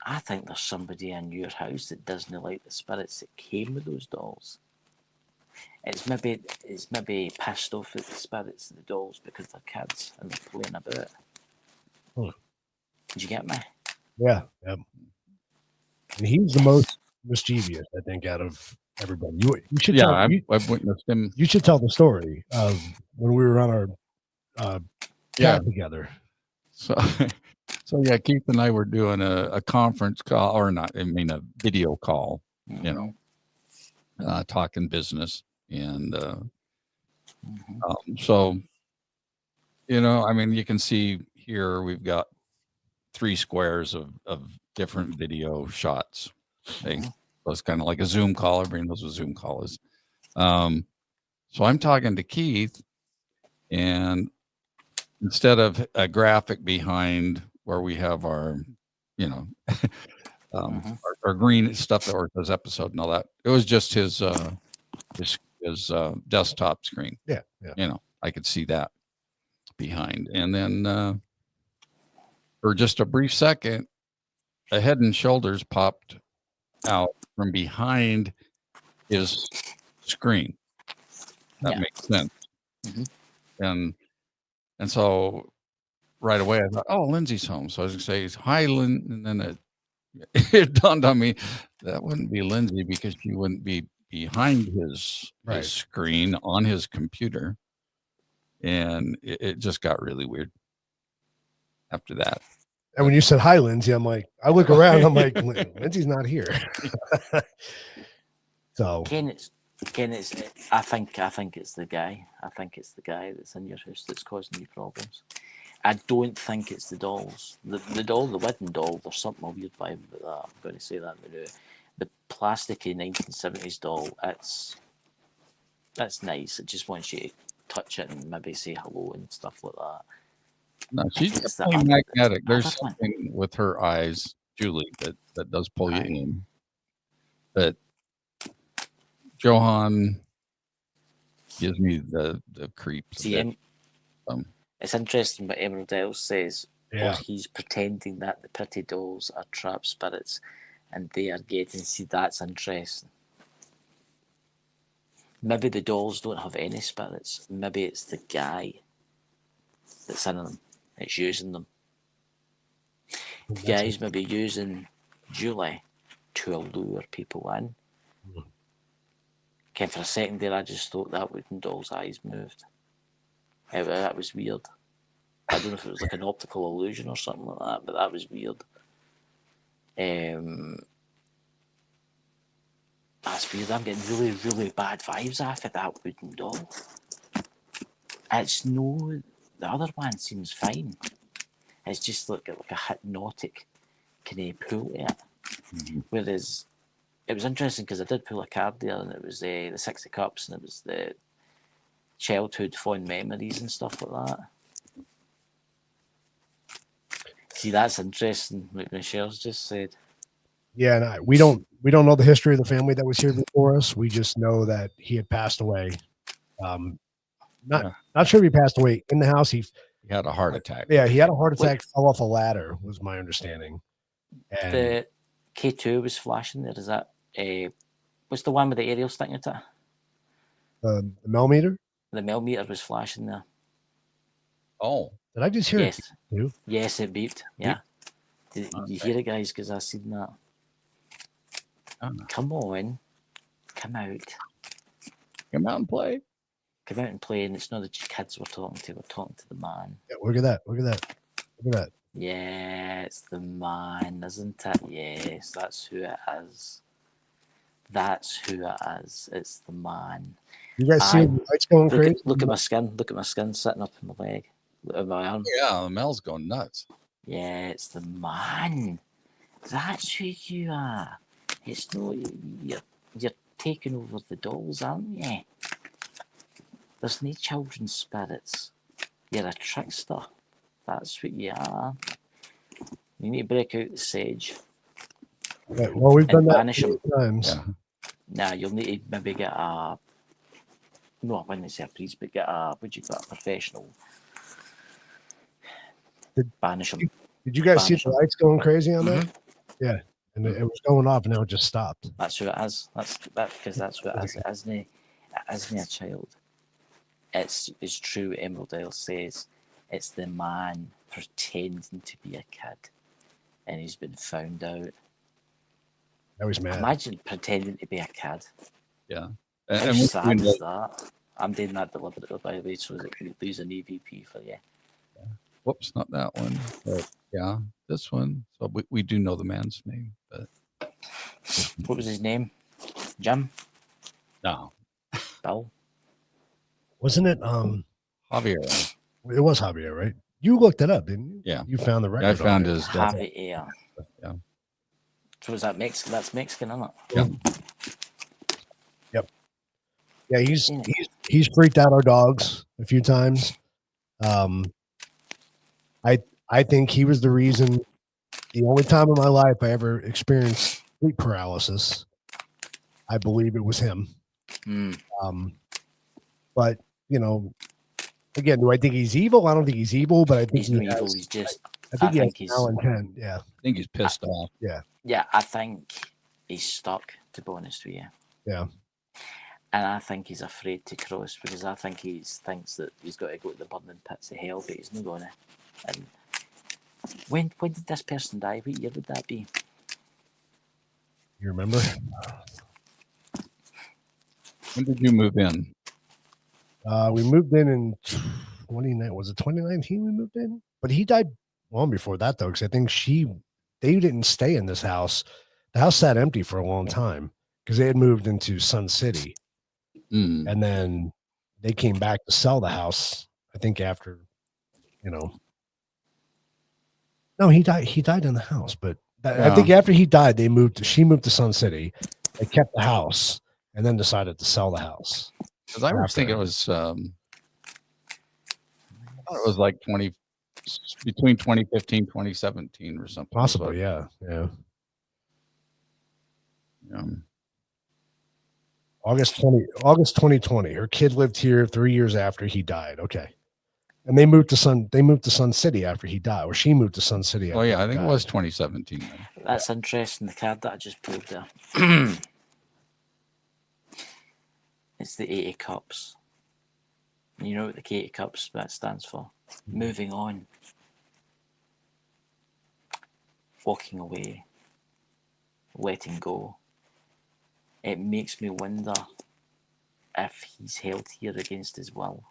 I think there's somebody in your house that doesn't like the spirits that came with those dolls. It's maybe pissed off at the spirits of the dolls because they're kids and they're playing about. Did you get me? Yeah. Yep. And he's the most mischievous, I think, out of everybody. You should tell. I've witnessed him. You should tell the story of when we were on our cab together. So yeah, Keith and I were doing a conference call, or not, I mean a video call, talking business. And so, I mean, you can see here we've got 3 squares of different video shots. So it's kind of like a Zoom call. Everybody knows what a Zoom call is. So I'm talking to Keith, and instead of a graphic behind where we have our, our green stuff that was his episode and all that, it was just his desktop screen. Yeah. I could see that behind, and then for just a brief second, a head and shoulders popped out from behind his screen. That makes sense. And so right away I thought, oh, Lindsay's home. So I was going to say, hi, Lynn. And then it dawned on me that wouldn't be Lindsay, because she wouldn't be behind his screen on his computer. And it just got really weird after that. And when you said hi, Lindsay, I'm like, I look around, I'm like, Lindsay's not here. So Ken, I think it's the guy. I think it's the guy that's in your house that's causing you problems. I don't think it's the dolls. The doll, the wooden doll, there's something a weird vibe about that. I'm going to say that now. The plasticky 1970s doll, that's nice. It just wants you to touch it and maybe say hello and stuff like that. No, she's definitely magnetic. There's something with her eyes, Julie, that does pull you in. But Johan gives me the creeps. See, it's interesting what Emerald Isle says. Yeah. Or he's pretending that the pretty dolls are trapped spirits and they are getting. See, that's interesting. Maybe the dolls don't have any spirits. Maybe it's the guy that's in them. It's using them. The guy's maybe using Julie to allure people in. Okay, for a second there, I just thought that wooden doll's eyes moved. That was weird. I don't know if it was like an optical illusion or something like that, but that was weird. That's weird. I'm getting really, really bad vibes after that wooden doll. It's no, the other one seems fine. It's just like a hypnotic kind of pull to it. Whereas it was interesting because I did pull a card there, and it was the 6 of Cups, and it was the childhood fond memories and stuff like that. See, that's interesting, what Michelle's just said. Yeah, and we don't know the history of the family that was here before us. We just know that he had passed away. Not sure if he passed away in the house. He had a heart attack. Yeah, he had a heart attack. Fell off a ladder, was my understanding. And the K2 was flashing there. Is that what's the one with the aerial sticking at it? The millimeter. The millimeter was flashing there. Oh, did I just hear it? Yes. Yes, it beeped. Yeah. Did you hear it, guys? Because I seen that. Come on, come out. Come out and play. Come out and play, and it's not the kids we're talking to. We're talking to the man. Yeah, look at that. Look at that. Look at that. Yeah, it's the man, isn't it? Yes, that's who it is. That's who it is. It's the man. You guys see the lights going Look crazy? at look at my skin. Look at my skin sitting up in my leg, in my arm. Yeah, Mel's going nuts. Yeah, it's the man. That's who you are. It's no you're taking over the dolls, aren't you? There's no children's spirits. You're a trickster. That's what you are. You need to break out the sage Right, well, we've done and that banish him. times. Yeah. Nah, you'll need to maybe get a no, I wouldn't say a priest, but get a would you got a professional. Banish him. Did you guys see Banish the him. lights going crazy on that? Mhm. Yeah, and it was going off, and now it just stopped. That's who it is. That's that because that's what it is. It isn't a child. It's true. Emerald Isle says it's the man pretending to be a kid, and he's been found out. I was mad. Imagine pretending to be a kid. Yeah. How And sad is that? I'm doing that deliberately, by the way, so that you lose an EVP for you. whoops, not that one. But yeah, this one. So we do know the man's name, but What was his name? Jim? no, Bill? Wasn't it? Javier. It was Javier, right? You looked it up, didn't you? Yeah. You found the record. I found on it. his death. Javier. Yeah. So is that Mexican? That's Mexican, isn't it? Yeah. Yeah, he's freaked out our dogs a few times. I think he was the reason. The only time in my life I ever experienced sleep paralysis, I believe it was him. Mm. But again, do I think he's evil? I don't think he's evil, but I think He's no evil. He's just. I think he has he's. malintent. Yeah. I think he's pissed off. Yeah. Yeah, I think he's stuck. To be honest with you. Yeah. And I think he's afraid to cross because I think he thinks that he's got to go to the burning pits of hell, but he's not going to. And when did this person die? What year would that be? You remember? When did you move in? We moved in 29. Was it 2019 we moved in? But he died long before that, though, because I think they didn't stay in this house. The house sat empty for a long time because they had moved into Sun City. Mm. And then they came back to sell the house, I think after, no, he died in the house, but I think after he died, she moved to Sun City. They kept the house and then decided to sell the house. Because I was thinking it was, I thought it was like between 2015, 2017 or something. Possibly. Yeah. August 2020. Her kid lived here 3 years after he died. Okay. And they moved to Sun City after he died, or she moved to Sun City. Oh yeah, I think it was 2017. That's interesting. The card that I just pulled there. It's the 80 cups. You know what the 80 cups that stands for? Moving on. Walking away. Letting go. It makes me wonder if he's held here against his will.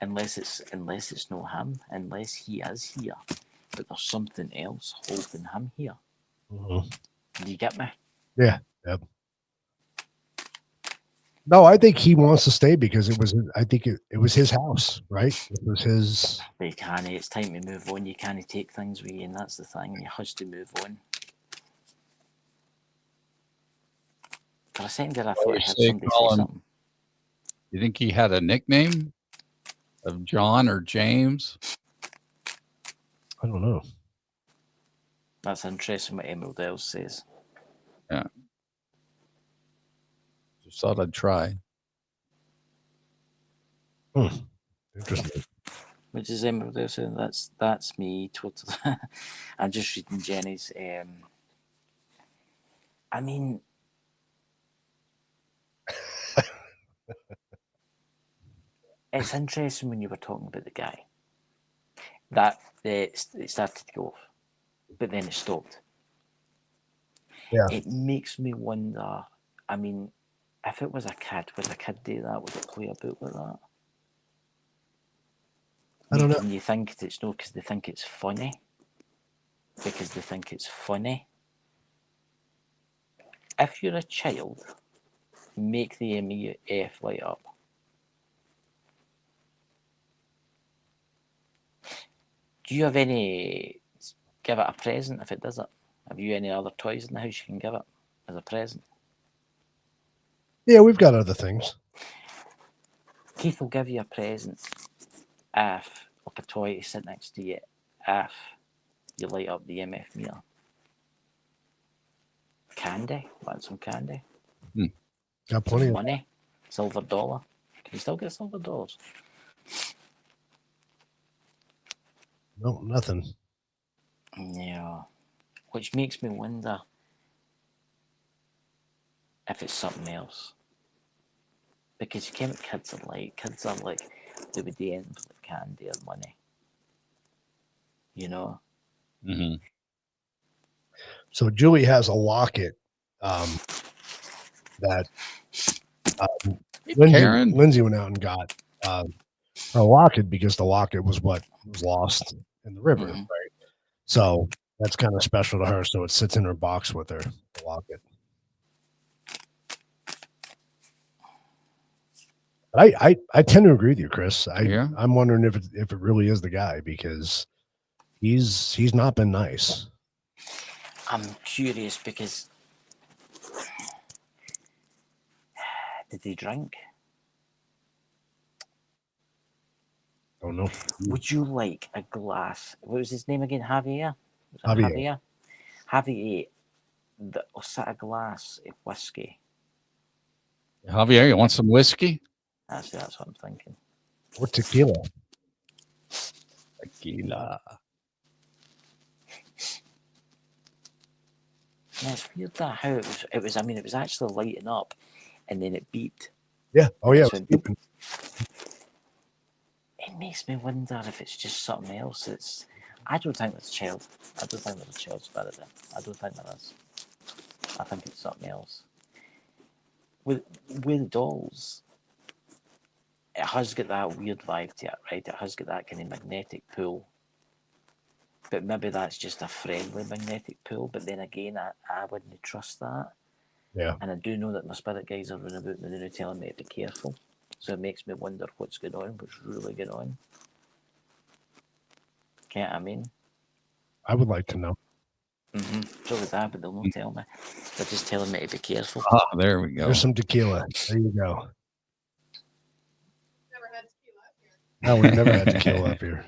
Unless it's no him, unless he is here, but there's something else holding him here. Mm-hmm. Do you get me? Yeah. Yep. No, I think he wants to stay because it was. I think it was his house, right? It was his. But you can't. It's time to move on. You can't take things with you, and that's the thing. You have to move on. For a second there, I thought I heard somebody say something. You think he had a nickname of John or James? I don't know. That's interesting what Emerald Isle says. Yeah. Just thought I'd try. Interesting. Which is Emerald Isle saying that's me totally. I'm just reading Jenny's. I mean. It's interesting when you were talking about the guy that it started to go off, but then it stopped. Yeah. It makes me wonder. I mean, if it was a kid, would a kid do that? Would it play about like that? I don't know. And you think it's no, because they think it's funny. Because they think it's funny. If you're a child, make the MEF light up. Do you have any? Give it a present if it does it. Have you any other toys in the house you can give it as a present? Yeah, we've got other things. Keith will give you a present if, like a toy to sit next to you, if you light up the MF meter. Candy? Want some candy? Got plenty Some of money? Silver dollar? Can you still get silver dollars? no, nothing. Yeah. Which makes me wonder if it's something else. Because you can't kids are like they would do anything for the candy or money. You know? Mm-hmm. So Julie has a locket that Karen. Lindsay went out and got her locket because the locket was what was lost in the river, Mhm. right? So that's kind of special to her. So it sits in her box with her, the locket. But I tend to agree with you, Chris. I'm wondering if it really is the guy because he's not been nice. I'm curious because did he drink? I don't know. Would you like a glass? What was his name again? Javier? Was it Javier. Javier? Javier, or set a glass of whiskey. Javier, you want some whiskey? Actually, that's what I'm thinking. Or tequila. Tequila. Yeah, it's weird that how it was. I mean, it was actually lighting up, and then it beeped. Yeah. Oh yeah. It makes me wonder if it's just something else. I don't think it's a child. I don't think there's a child spirit there. I don't think there is. I think it's something else. With dolls, it has got that weird vibe to it, right? It has got that kind of magnetic pull. But maybe that's just a friendly magnetic pull. But then again, I wouldn't trust that. Yeah. And I do know that my spirit guides are running about me, they're telling me to be careful. So it makes me wonder what's going on, what's really going on. Can't I mean? I would like to know. So would that, but they'll not tell me. They're just telling me to be careful. Ah, there we go. There's some tequila. There you go. Never had tequila up here. No, we've never had tequila up here.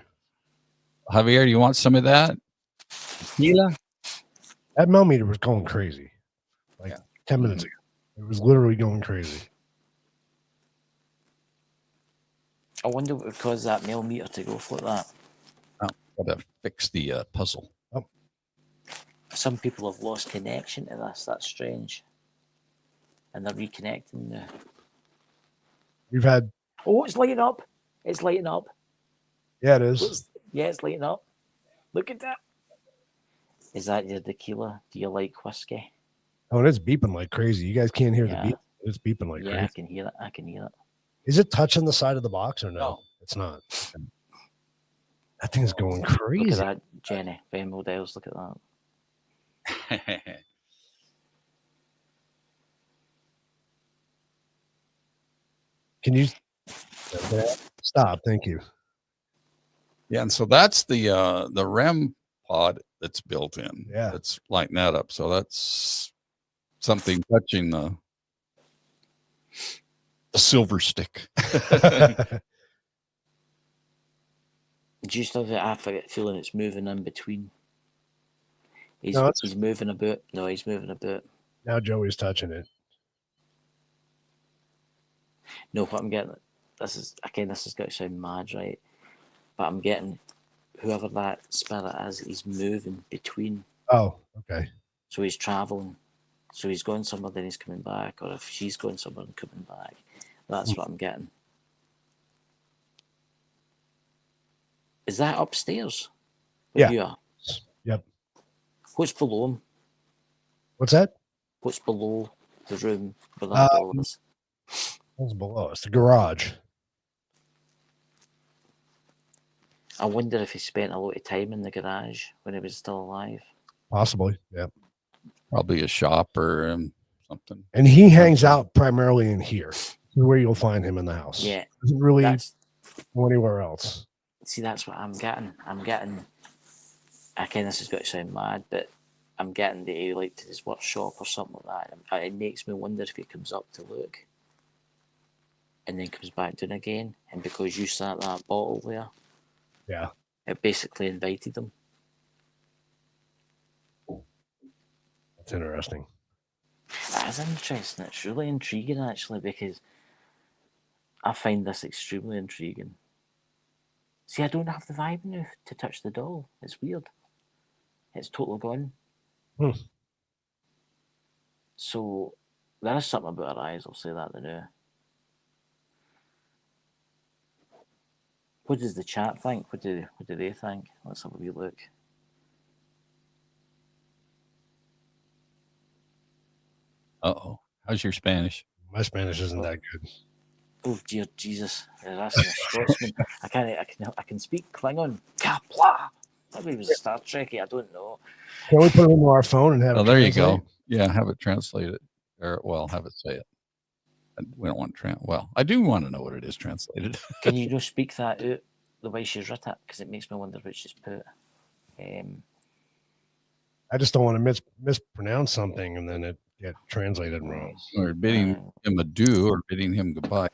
Javier, you want some of that? Tequila? That millimeter was going crazy. Like 10 minutes ago. It was literally going crazy. I wonder what would cause that millimeter to go off like that. Oh, gotta fix the puzzle. Some people have lost connection to this. That's strange. And they're reconnecting now. We've had. Oh, it's lighting up. It's lighting up. Yeah, it is. It's lighting up. Look at that. Is that your tequila? Do you like whiskey? Oh, and it's beeping like crazy. You guys can't hear the Yeah. beep. It's beeping like Yeah, crazy. I can hear it. I can hear it. Is it touching the side of the box or no? No. It's not. That thing's going Look at crazy. that, Jenny. Venmo Dales, look at that. Can you stop? Thank you. Yeah, and so that's the REM pod that's built in. Yeah. That's lighting that up. So that's something touching the silver stick. Do you still have a feeling it's moving in between? He's moving a bit. No, he's moving a bit. Now Joey's touching it. No, what I'm getting, this is going to sound mad, right? But I'm getting whoever that spirit is, he's moving between. Oh, okay. So he's traveling. So he's going somewhere, then he's coming back, or if she's going somewhere and coming back. That's what I'm getting. Is that upstairs? Yeah. You are? Yep. What's below him? What's that? What's below the room where that doll is? What's below us? The garage. I wonder if he spent a lot of time in the garage when he was still alive. Possibly. Yeah. Probably a shop or something. And he hangs out primarily in here. This is where you'll find him in the house. Yeah, Doesn't really that's go anywhere else. see, that's what I'm getting. Again, this has got to sound mad, but I'm getting that he liked his workshop or something like that. It makes me wonder if he comes up to look and then comes back down again. And because you sat that bottle there, Yeah. it basically invited him. That's interesting. That's interesting. It's really intriguing, actually, because I find this extremely intriguing. See, I don't have the vibe now to touch the doll. It's weird. It's totally gone. So there is something about her eyes. I'll say that now. What does the chat think? What do they think? Let's have a wee look. Uh-oh. How's your Spanish? My Spanish isn't that good. Oh dear Jesus! They're asking a Scotsman. I can speak Klingon. Kapla. Maybe it was Star Trekky. I don't know. Can we put it into our phone and have it There you translate? go. Yeah, have it translated. Or, well, have it say it. We don't want to well, I do want to know what it is translated. Can you just speak that out the way she's written it? Because it makes me wonder what she's put. I just don't want to mispronounce something and then it get translated wrong. Or bidding him adieu or bidding him goodbye.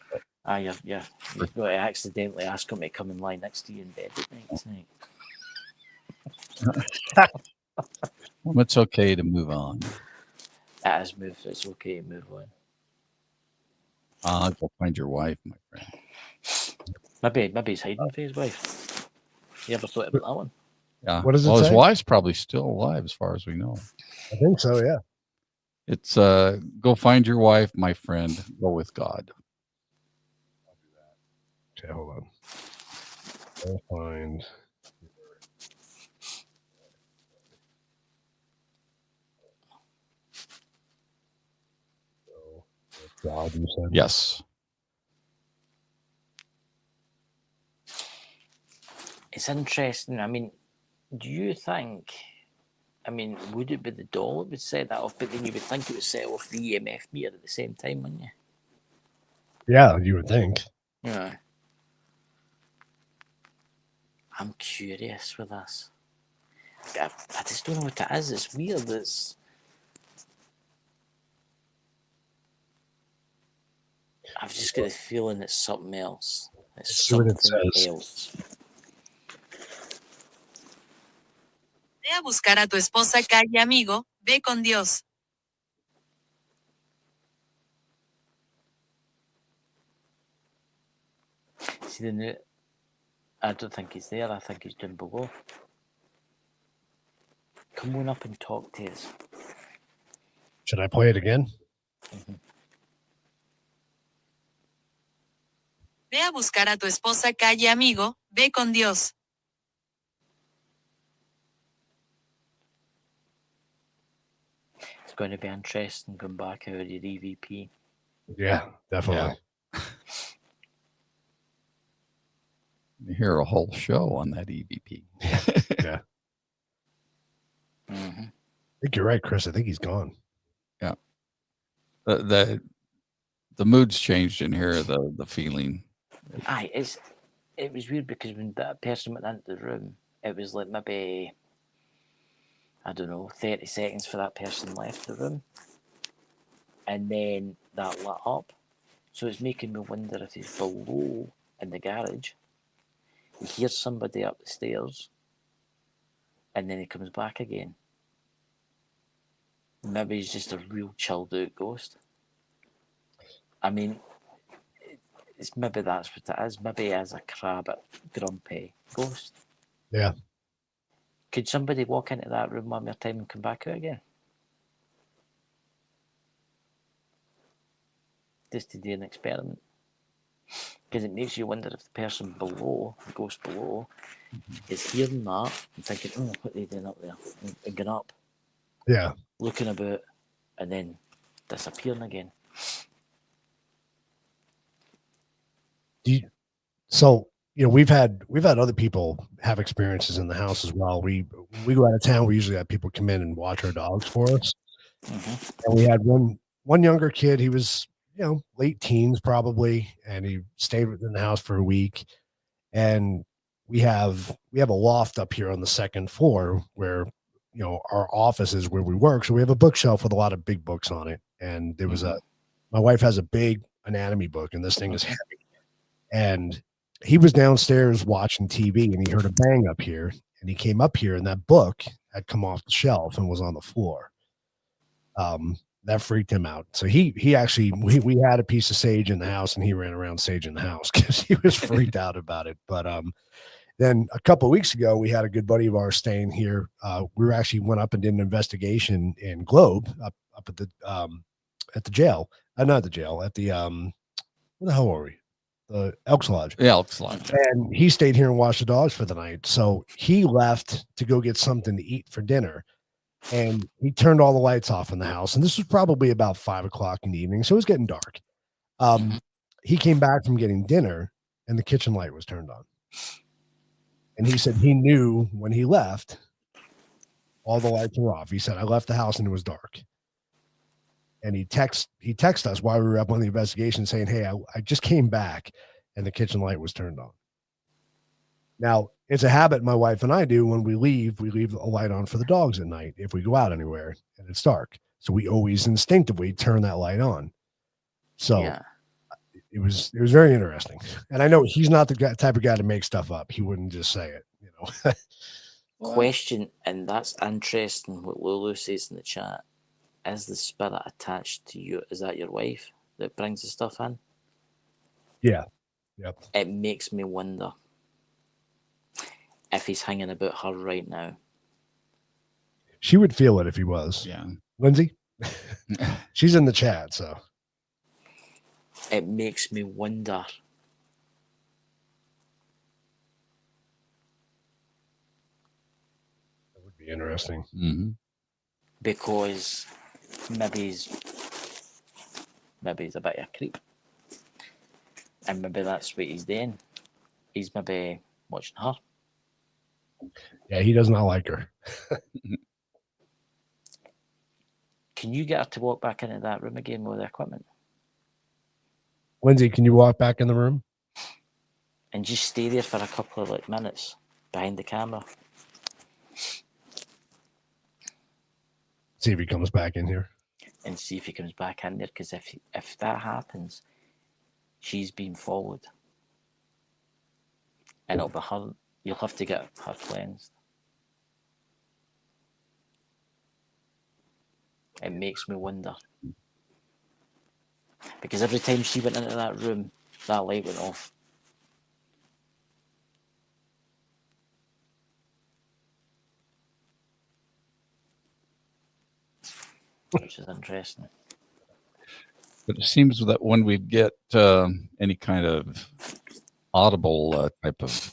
You've got to accidentally ask him to come and lie next to you in bed at night tonight. It's okay to move on. It's okay to move on. Go find your wife, my friend. Maybe he's hiding for his wife. You ever thought about that one? Yeah. What does it his say? wife's probably still alive, as far as we know. I think so, yeah. It's go find your wife, my friend. Go with God. Okay, hold on. Go find. God, you said? Yes. It's interesting. I mean, do you think? I mean, would it be the doll that would set that off? But then you would think it would set off the EMF meter at the same time, wouldn't you? Yeah, you would think. Yeah. I'm curious with this. I just don't know what it is. It's weird. I've just got the feeling it's something else. It's See what it something says. else. Ve a buscar a tu esposa, calle amigo, ve con Dios. See the new. I don't think he's there. I think he's down below. Come on up and talk to us. Should I play it again? Ve a buscar a tu esposa, calle amigo, ve con Dios. It's going to be interesting going back out of your EVP. Yeah, definitely. You hear a whole show on that EVP. Yeah. Mm-hmm. I think you're right, Chris. I think he's gone. Yeah. The mood's changed in here, the feeling. It was weird because when that person went into the room, it was like maybe, I don't know, 30 seconds for that person left the room. And then that lit up. So it's making me wonder if he's below in the garage. He hears somebody up the stairs. And then he comes back again. Maybe he's just a real chilled out ghost. I mean, maybe that's what it is. Maybe he is a crabby, grumpy ghost. Yeah. Could somebody walk into that room one more time and come back out again? Just to do an experiment. Because it makes you wonder if the person below, the ghost below, is hearing that and thinking, oh, what are they doing up there? And going up. Yeah. Looking about and then disappearing again. So we've had other people have experiences in the house as well. When we go out of town, we usually have people come in and watch our dogs for us. And we had one younger kid. He was, late teens probably, and he stayed in the house for a week. And we have a loft up here on the second floor where our office is where we work. So we have a bookshelf with a lot of big books on it. And there was my wife has a big anatomy book, and this thing is heavy. And he was downstairs watching TV, and he heard a bang up here, and he came up here, and that book had come off the shelf and was on the floor. That freaked him out. So he actually, we had a piece of sage in the house, and he ran around saging the house because he was freaked out about it. But then a couple of weeks ago, we had a good buddy of ours staying here. We actually went up and did an investigation in Globe up at the jail. Not at the jail, at the where the hell were we? The Elks Lodge. Yeah, Elks Lodge. And he stayed here and watched the dogs for the night. So he left to go get something to eat for dinner. And he turned all the lights off in the house. And this was probably about 5 o'clock in the evening. So it was getting dark. He came back from getting dinner, and the kitchen light was turned on. And he said he knew when he left, all the lights were off. He said, I left the house and it was dark. And he texted us while we were up on the investigation saying, hey, I just came back and the kitchen light was turned on. Now, it's a habit my wife and I do. When we leave a light on for the dogs at night if we go out anywhere and it's dark. So we always instinctively turn that light on. So it was very interesting. And I know he's not the type of guy to make stuff up. He wouldn't just say it, Question, and that's interesting what Lulu says in the chat. Is the spirit attached to you? Is that your wife that brings the stuff in? Yeah. Yep. It makes me wonder if he's hanging about her right now. She would feel it if he was. Yeah. Lindsay? She's in the chat, so. It makes me wonder. That would be interesting. Mm-hmm. Because maybe he's a bit of a creep. And maybe that's what he's doing. He's maybe watching her. Yeah, he does not like her. Can you get her to walk back into that room again with the equipment? Lindsay, can you walk back in the room? And just stay there for a couple of minutes behind the camera. See if he comes back in here. And see if he comes back in there. Because if that happens, she's being followed. And it'll be her. You'll have to get her cleansed. It makes me wonder. Because every time she went into that room, that light went off. Which is interesting. But it seems that when we get any kind of audible type of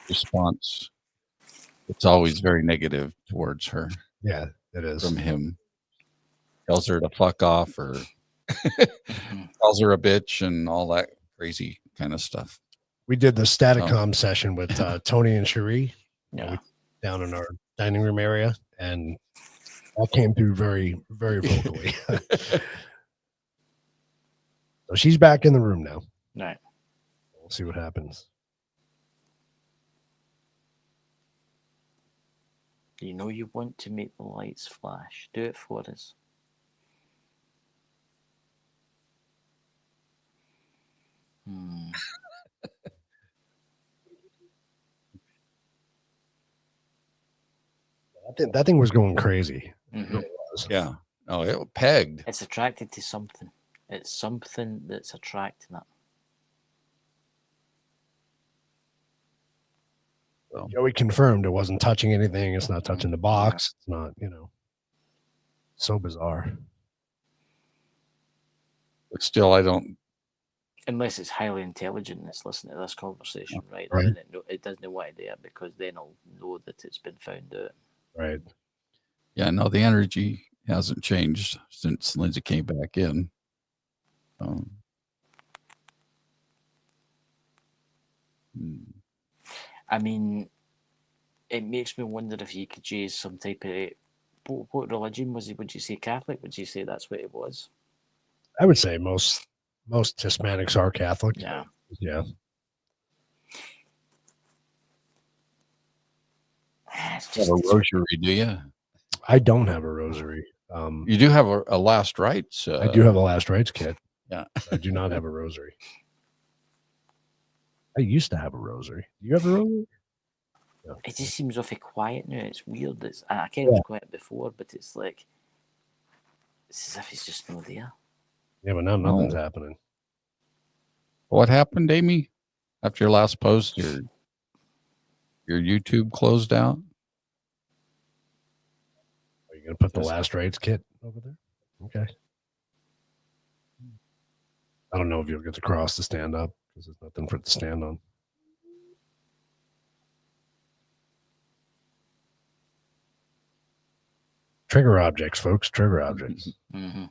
response, it's always very negative towards her. Yeah, it is. From him. Tells her to fuck off or calls her a bitch and all that crazy kind of stuff. We did the Staticom session with Tony and Cherie down in our dining room area, and that came through very, very vocally. So she's back in the room now. Right. We'll see what happens. You know you want to make the lights flash. Do it for us. That thing was going crazy. Mm-hmm. It was. Yeah. Oh, it was pegged. It's attracted to something. It's something that's attracting it. So, Joey confirmed it wasn't touching anything. It's not touching the box. It's not, so bizarre. But still, I don't. Unless it's highly intelligent and it's listening to this conversation, right? Right. Then it doesn't want to do it because then it'll know that it's been found out. Right. Yeah, no, the energy hasn't changed since Lindsay came back in. I mean, it makes me wonder if you could use some type of what religion was he? Would you say Catholic? Would you say that's what it was? I would say most Hispanics are Catholic. Yeah. Yeah. It's You have just a rosary, do you? I don't have a rosary. You do have a last rites. I do have a last rites kit. Yeah. I do not have a rosary. I used to have a rosary. Do you have a rosary? No. it just seems awfully quiet now. It's weird. I kind of was quiet before, but it's like it's as if it's just not there. Yeah, but now nothing's Oh. happening. What happened, Amy? After your last post, your YouTube closed out. Are you going to put the last rites kit over there? Okay. I don't know if you'll get the cross to stand up because there's nothing for it to stand on. Trigger objects, folks. Trigger objects. Mm-hmm.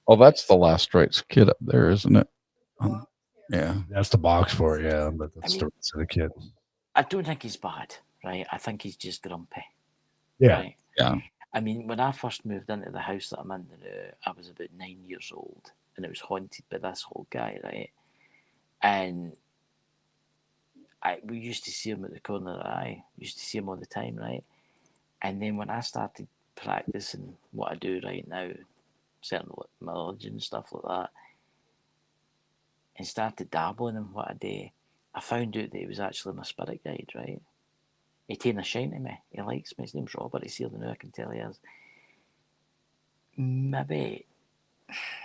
Oh, that's the last rites kit up there, isn't it? Yeah. That's the box for it, yeah, but that's the rest of the kit. I don't think he's bad, right? I think he's just grumpy. Yeah. Right? Yeah. I mean, when I first moved into the house that I'm in, I was about 9 years old, and it was haunted by this whole guy, right? And we used to see him at the corner of the eye. We used to see him all the time, right? And then when I started practicing what I do right now, certain religion and stuff like that, and started dabbling in what I do, I found out that he was actually my spirit guide, right? He taken a shine to me. He likes me. His name's Robert. He's here now. I can tell he is. Maybe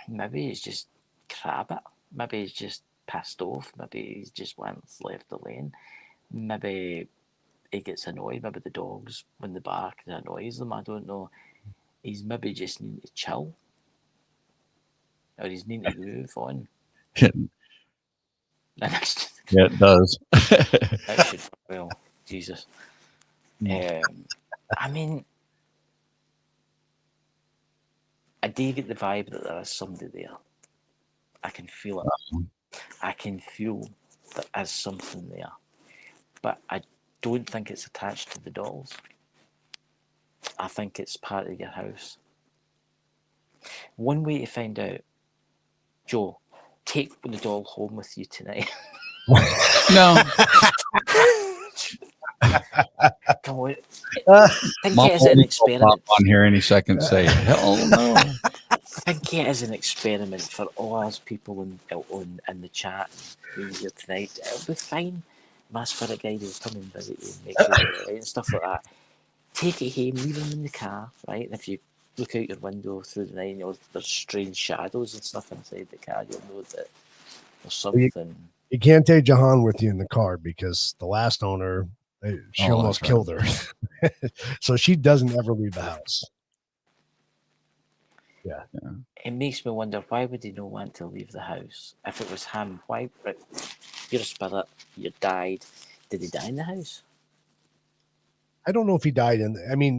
he's just crab it. Maybe he's just pissed off. Maybe he's just once left alone. Maybe he gets annoyed. Maybe the dogs, when they bark, it annoys them. I don't know. He's maybe just needing to chill. Or he's needing to move on. Yeah, it does. That should, well, Jesus. I mean, I do get the vibe that there is somebody there. I can feel it. I can feel that there's something there. But I don't think it's attached to the dolls. I think it's part of your house. One way to find out, Joe, take the doll home with you tonight. No. Come on. Think it as an experiment. On here any second, say hell no. Think it as an experiment for all us people in the chat here tonight. It'll be fine. My spirit guide will come and visit you and make sure you're all right and stuff like that. Take it home, leave them in the car, right? And if you look out your window through the night, there's strange shadows and stuff inside the car, you'll know that there's something. You can't take Jahan with you in the car because the last owner, she almost killed her. So she doesn't ever leave the house. Yeah. It makes me wonder, why would he not want to leave the house? If it was him, why? Right, you're a spirit, you died. Did he die in the house? I don't know if he died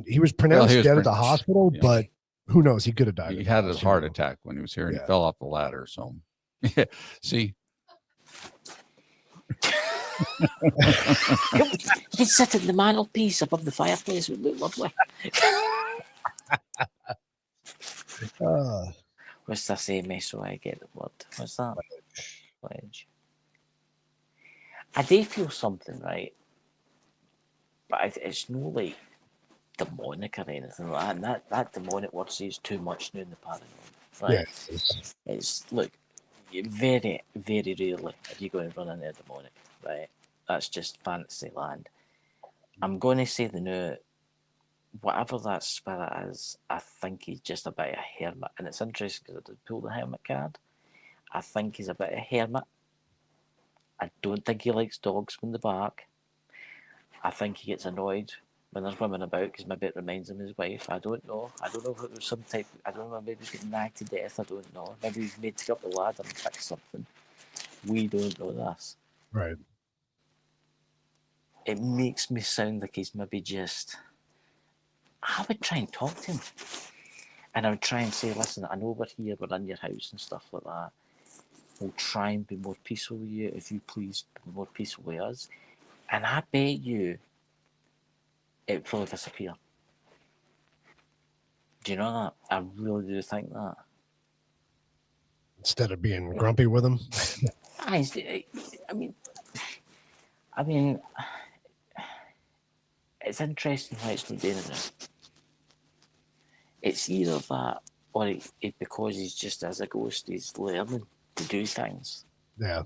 he was pronounced dead at the hospital, but who knows? He could have died. He had a heart attack when he was here and he fell off the ladder. So, see. You can sit at the mantelpiece above the fireplace. It would look lovely. What's that say, me? So I get the word. What's that? Pledge. I do feel something, right? But it's no like demonic or anything like that. And that demonic word says too much now in the paranormal, right? Yeah. It's look, very, very rarely are you going to run into a demonic, right? That's just fantasy land. I'm going to say the now, whatever that spirit is, I think he's just a bit of a hermit. And it's interesting because I did pull the hermit card. I think he's a bit of a hermit. I don't think he likes dogs when they bark. I think he gets annoyed when there's women about because maybe it reminds him of his wife. I don't know. I don't know if it was some type. I don't know. Maybe he's getting nagged to death. I don't know. Maybe he's made to go up the ladder and fix something. We don't know this. Right. It makes me sound like he's maybe just. I would try and talk to him. And I would try and say, listen, I know we're here, we're in your house and stuff like that. We'll try and be more peaceful with you. If you please be more peaceful with us. And I bet you it probably disappear. Do you know that? I really do think that. Instead of being grumpy with him. I mean, it's interesting why it's not doing it. It's either that, or it because he's just as a ghost, he's learning to do things. Yeah.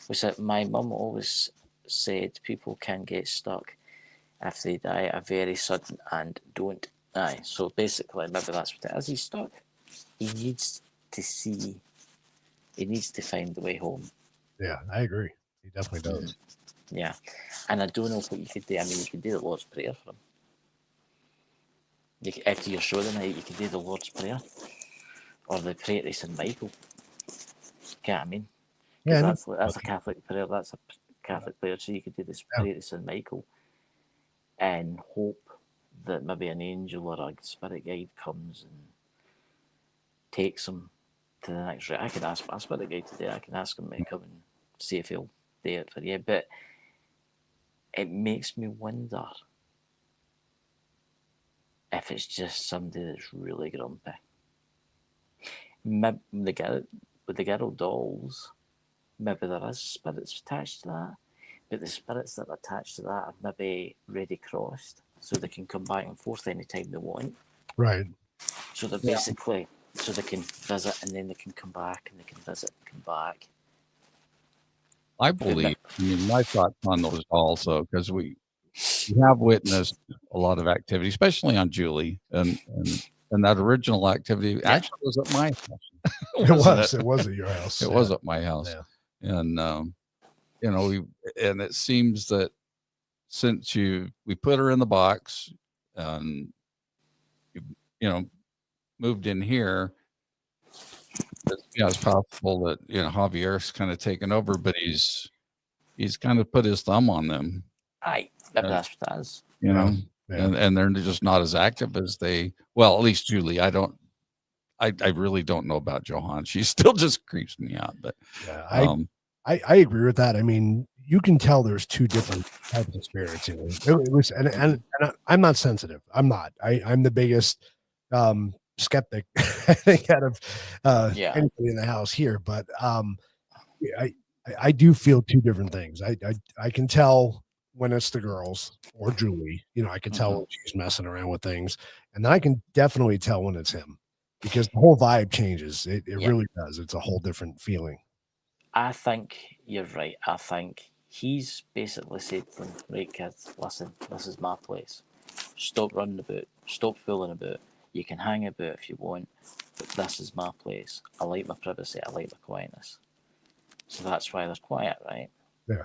Which my mum always said, people can get stuck if they die a very sudden and don't die. So basically, maybe that's what it is. He's stuck. He needs to see. He needs to find the way home. Yeah, I agree. He definitely does. Yeah, and I don't know what you could do. I mean, you could do the Lord's Prayer for him. After your show tonight, you could do the Lord's Prayer or the prayer to St. Michael. Get what I mean? Because that's a Catholic prayer. That's a Catholic prayer. So you could do this prayer to St. Michael and hope that maybe an angel or a spirit guide comes and takes him to the next route. I could ask my spirit guide today. I can ask him to come and see if he'll do it for you. But it makes me wonder if it's just somebody that's really grumpy. Maybe with the girl dolls, maybe there is spirits attached to that, but the spirits that are attached to that are maybe ready crossed, so they can come back and forth anytime they want. Right. So they're basically, so they can visit and then they can come back and they can visit and come back. I believe, I mean, my thoughts on those also, because we have witnessed a lot of activity, especially on Julie, and that original activity actually was at my house. It was at your house. It was at my house. Yeah. And and it seems that since we put her in the box and moved in here, it's possible that Javier's kind of taken over, but he's kind of put his thumb on them. Aye, that's what that is. And they're just not as active as they. Well, at least Julie. I really don't know about Johan. She still just creeps me out. But I agree with that. I mean, you can tell there's two different types of spirits. It was, and I'm not sensitive. I'm not. I'm the biggest skeptic I think out of anybody in the house here. But I do feel two different things. I can tell when it's the girls or Julie. I can tell when she's messing around with things, and then I can definitely tell when it's him, because the whole vibe changes. It really does. It's a whole different feeling. I think you're right. I think he's basically said to them, right, kids, listen, this is my place. Stop running about. Stop fooling about. You can hang about if you want, but this is my place. I like my privacy. I like my quietness. So that's why they're quiet, right? Yeah.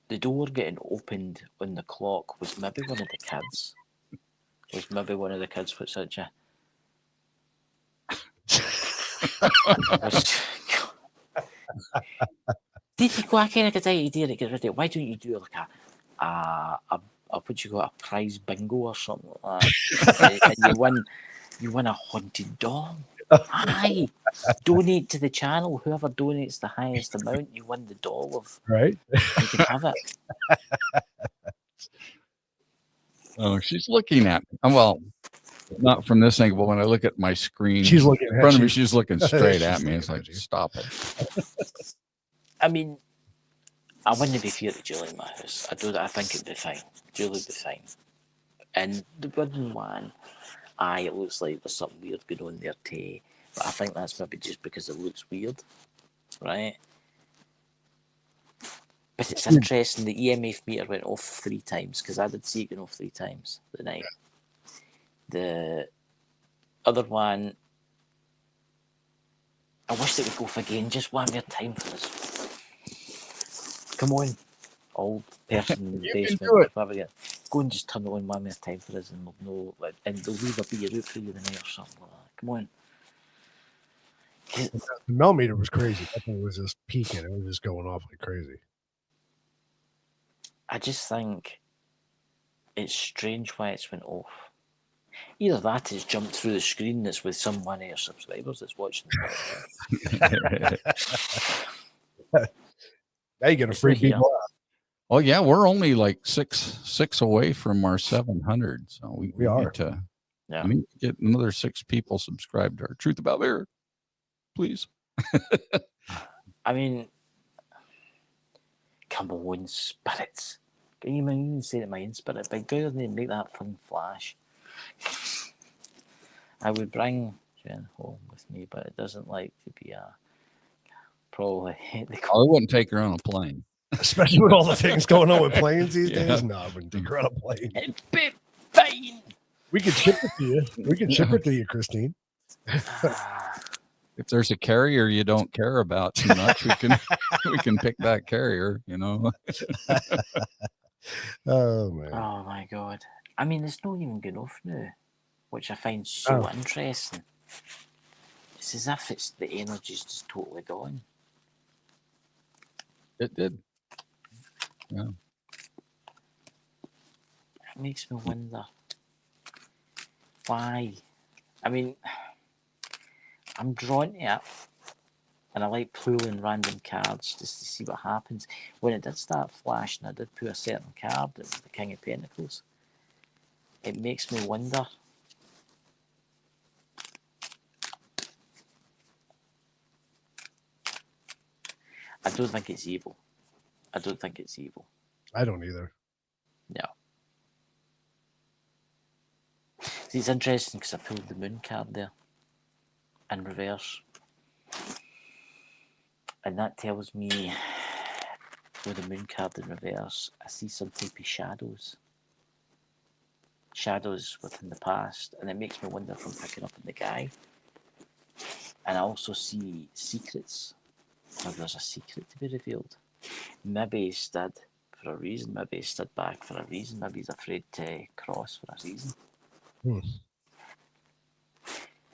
The door getting opened on the clock was maybe one of the kids. What said you? Did you go? I kind of get idea to get rid of it. Why don't you do like a what you got, a prize bingo or something like that? And you win a haunted doll. Aye, donate to the channel. Whoever donates the highest amount, you win the doll of. Right. You can have it. Oh, she's looking at me. Well, not from this angle, but when I look at my screen, she's looking in front of me. She's looking straight at me. It's like, stop it. I mean, I wouldn't be feared of Julie in my house. I think it'd be fine. Julie would be fine. And the wooden one, it looks like there's something weird going on there too. But I think that's maybe just because it looks weird, right? But it's interesting, the EMF meter went off 3 times, because I did see it going off 3 times the night. The other one, I wish it would go off again, just one more time for us. Come on, old person in the basement. Go and just turn it on one more time for us, and we'll know, and they'll leave a beer out for you the night or something like that. Come on. The millimeter was crazy. That thing was just peaking. It was just going off like crazy. I just think it's strange why it's went off. Either that has jumped through the screen that's with some one of your subscribers that's watching Now you get a free people out. Oh yeah, we're only like six away from our 700. So we are. need to Yeah. we need to get another 6 people subscribed to our Truth About Beer, please. I mean, come on, spirits. Can you even say it, my own spirit? By God, they make that thing flash. I would bring Jen home with me, but it doesn't like to be a probably. I wouldn't take her on a plane. Especially with all the things going on with planes these Yeah. days. No, I wouldn't take her on a plane. It'd be fine. We could ship it to you. We could ship it to you, Christine. If there's a carrier you don't care about too much, we can pick that carrier, you know. Oh man. Oh my God. I mean, it's not even good enough now, which I find so Oh. interesting. It's as if it's the energy's just totally gone. It did. Yeah. It makes me wonder why. I mean, I'm drawn to it, and I like pulling random cards just to see what happens. When it did start flashing, I did pull a certain card. It was the King of Pentacles. It makes me wonder. I don't think it's evil. I don't think it's evil. I don't either. No. See, it's interesting because I pulled the Moon card there in reverse. And that tells me, with the Moon card in reverse, I see some type of shadows. Shadows within the past. And it makes me wonder if I'm picking up on the guy. And I also see secrets. Or there's a secret to be revealed. Maybe he stood for a reason. Maybe he stood back for a reason. Maybe he's afraid to cross for a reason.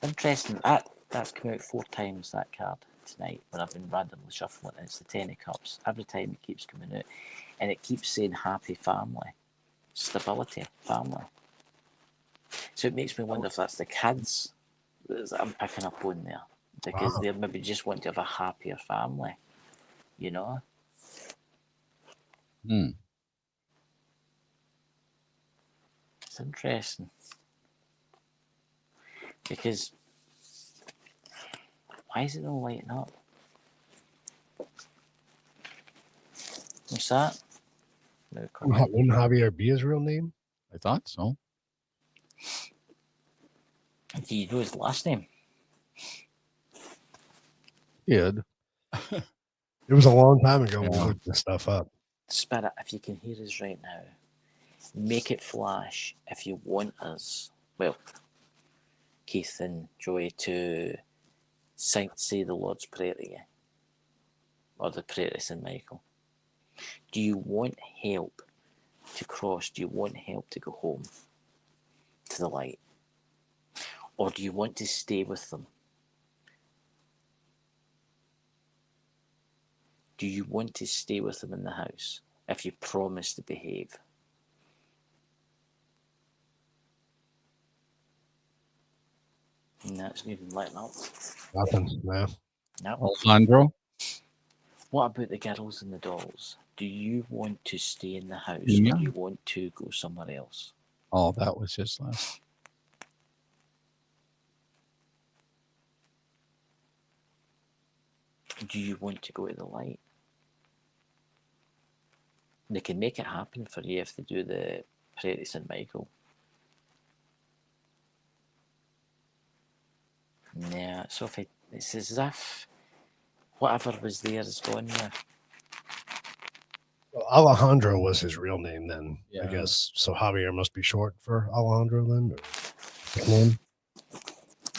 Interesting. That's come out 4 times, that card, tonight, when I've been randomly shuffling. And it's the Ten of Cups. Every time it keeps coming out. And it keeps saying happy family. Stability, family. So it makes me wonder if that's the kids that I'm picking up on there. Because they maybe just want to have a happier family. You know? It's interesting. Because why is it not lighting up? What's that? No, Wouldn't Javier be his real name? I thought so. do you know his last name? Did. It was a long time ago when we Yeah. looked this stuff up. Spirit, if you can hear us right now, make it flash if you want us, well, Keith and Joey, to say the Lord's Prayer to you, or the prayer to St. Michael. Do you want help to cross? Do you want help to go home to the light? Or do you want to stay with them? Do you want to stay with them in the house if you promise to behave? And that's not even lighting up. Nothing. No. No. Alejandro? What about the girls and the dolls? Do you want to stay in the house, Yeah. or do you want to go somewhere else? Oh, that was his last. Do you want to go to the light? They can make it happen for you if they do the prayer to St. Michael. Yeah, Sophie, it's as if whatever was there is gone now. Well, Alejandro was his real name then, I Yeah. guess. So Javier must be short for Alejandro then? Or his name?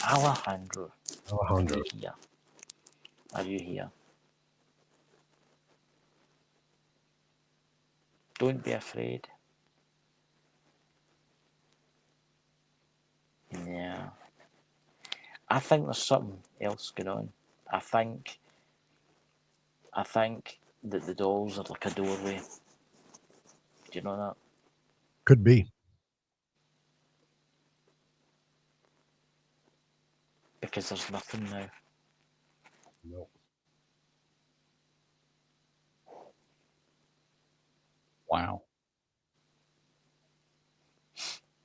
Alejandro, Alejandro. are you here? Are you here? Don't be afraid. Yeah. I think there's something else going on. I think that the dolls are like a doorway. Do you know that? Could be. Because there's nothing now. No. Wow.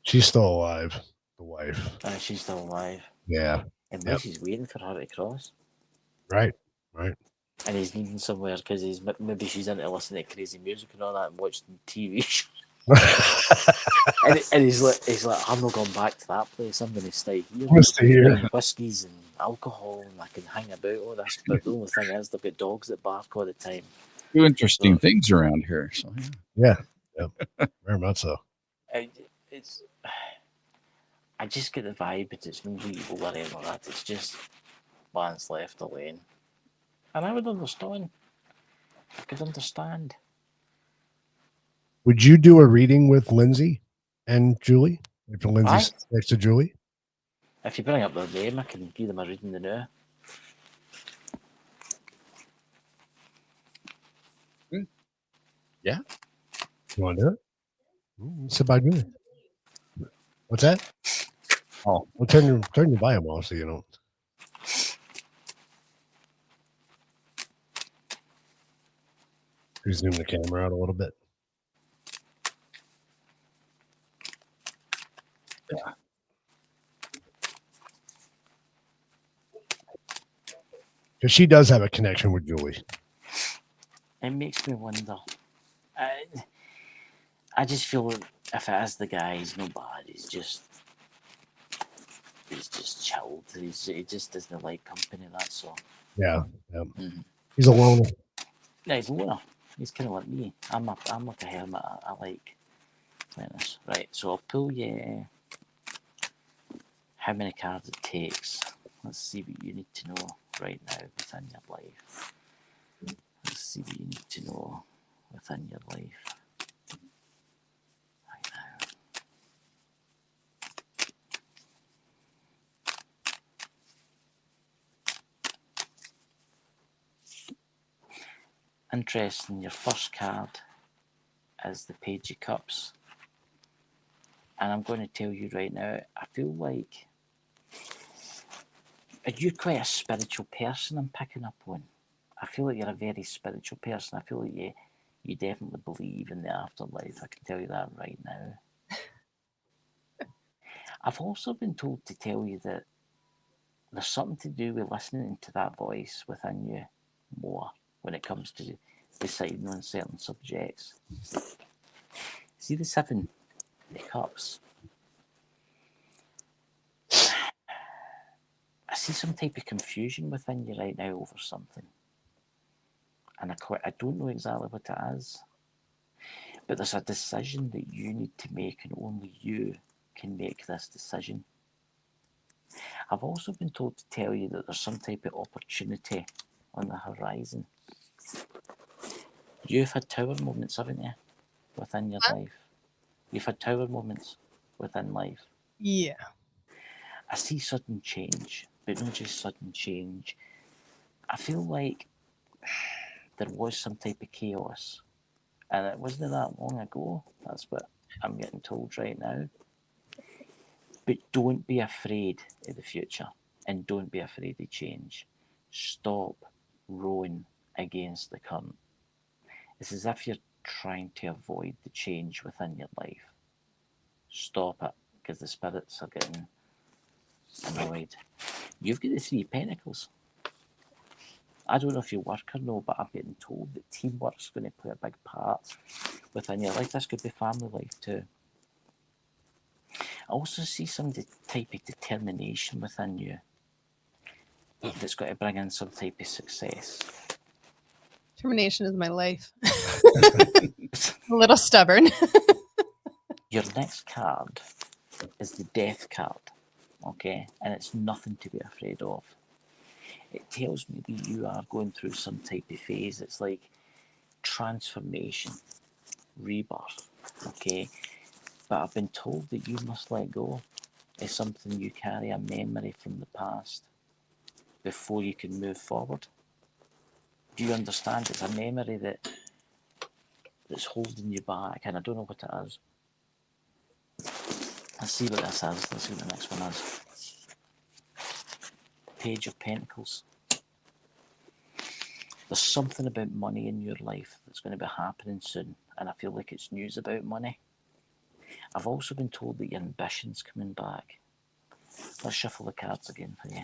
She's still alive. The wife. She's still alive. Yeah. Unless he's waiting for her to cross. Right. And he's needing somewhere because maybe she's into listening to crazy music and all that and watching TV shows. and he's like, I'm not going back to that place. I'm going to stay here. I'm gonna stay here. Whiskies and alcohol, and I can hang about all this. But the only thing is, they've got dogs that bark all the time. Do interesting things around here. So Yeah. Very much so. It's. I just get the vibe that it's no evil or anything like that. It's just Lance left alone. And I would understand. I could understand. Would you do a reading with Lindsay and Julie? If Lindsay sits next to Julie? If you bring up their name, I can give them a reading now. Yeah. You want to do it? Sit by Julie. What's that? Oh, well, turn your volume off so you don't. Zoom the camera out a little bit. Yeah. Because she does have a connection with Julie. It makes me wonder. I just feel that if it is the guy, he's not bad. He's just chilled. He just doesn't like company. That's all. Yeah. He's a loner. Yeah, he's a loner. He's kind of like me. I'm like a hermit. I like this. Right. So I'll pull you how many cards it takes. Let's see what you need to know right now within your life. Let's see what you need to know within your life right now. Interesting, your first card is the Page of Cups. And I'm going to tell you right now, I feel like you're quite a spiritual person I'm picking up on. I feel like you're a very spiritual person. I feel like you definitely believe in the afterlife. I can tell you that right now. I've also been told to tell you that there's something to do with listening to that voice within you more when it comes to deciding on certain subjects. See the 7 cups? I see some type of confusion within you right now over something. And I don't know exactly what it is. But there's a decision that you need to make, and only you can make this decision. I've also been told to tell you that there's some type of opportunity on the horizon. You've had tower moments, haven't you, within your life? You've had tower moments within life. Yeah. I see sudden change, but not just sudden change. I feel like there was some type of chaos, and it wasn't that long ago. That's what I'm getting told right now. But don't be afraid of the future, and don't be afraid of change. Stop rowing against the current. It's as if you're trying to avoid the change within your life. Stop it, because the spirits are getting annoyed. You've got the 3 Pentacles. I don't know if you work or no, but I'm getting told that teamwork's going to play a big part within your life. This could be family life too. I also see some type of determination within you that's got to bring in some type of success. Determination is my life. A little stubborn. Your next card is the Death card, okay? And it's nothing to be afraid of. It tells me that you are going through some type of phase. It's like transformation, rebirth, okay? But I've been told that you must let go of something you carry, a memory from the past, before you can move forward. Do you understand? It's a memory that's holding you back, and I don't know what it is. Let's see what this is. Let's see what the next one is. Page of Pentacles. There's something about money in your life that's going to be happening soon. and I feel like it's news about money. I've also been told that your ambition's coming back. Let's shuffle the cards again for you.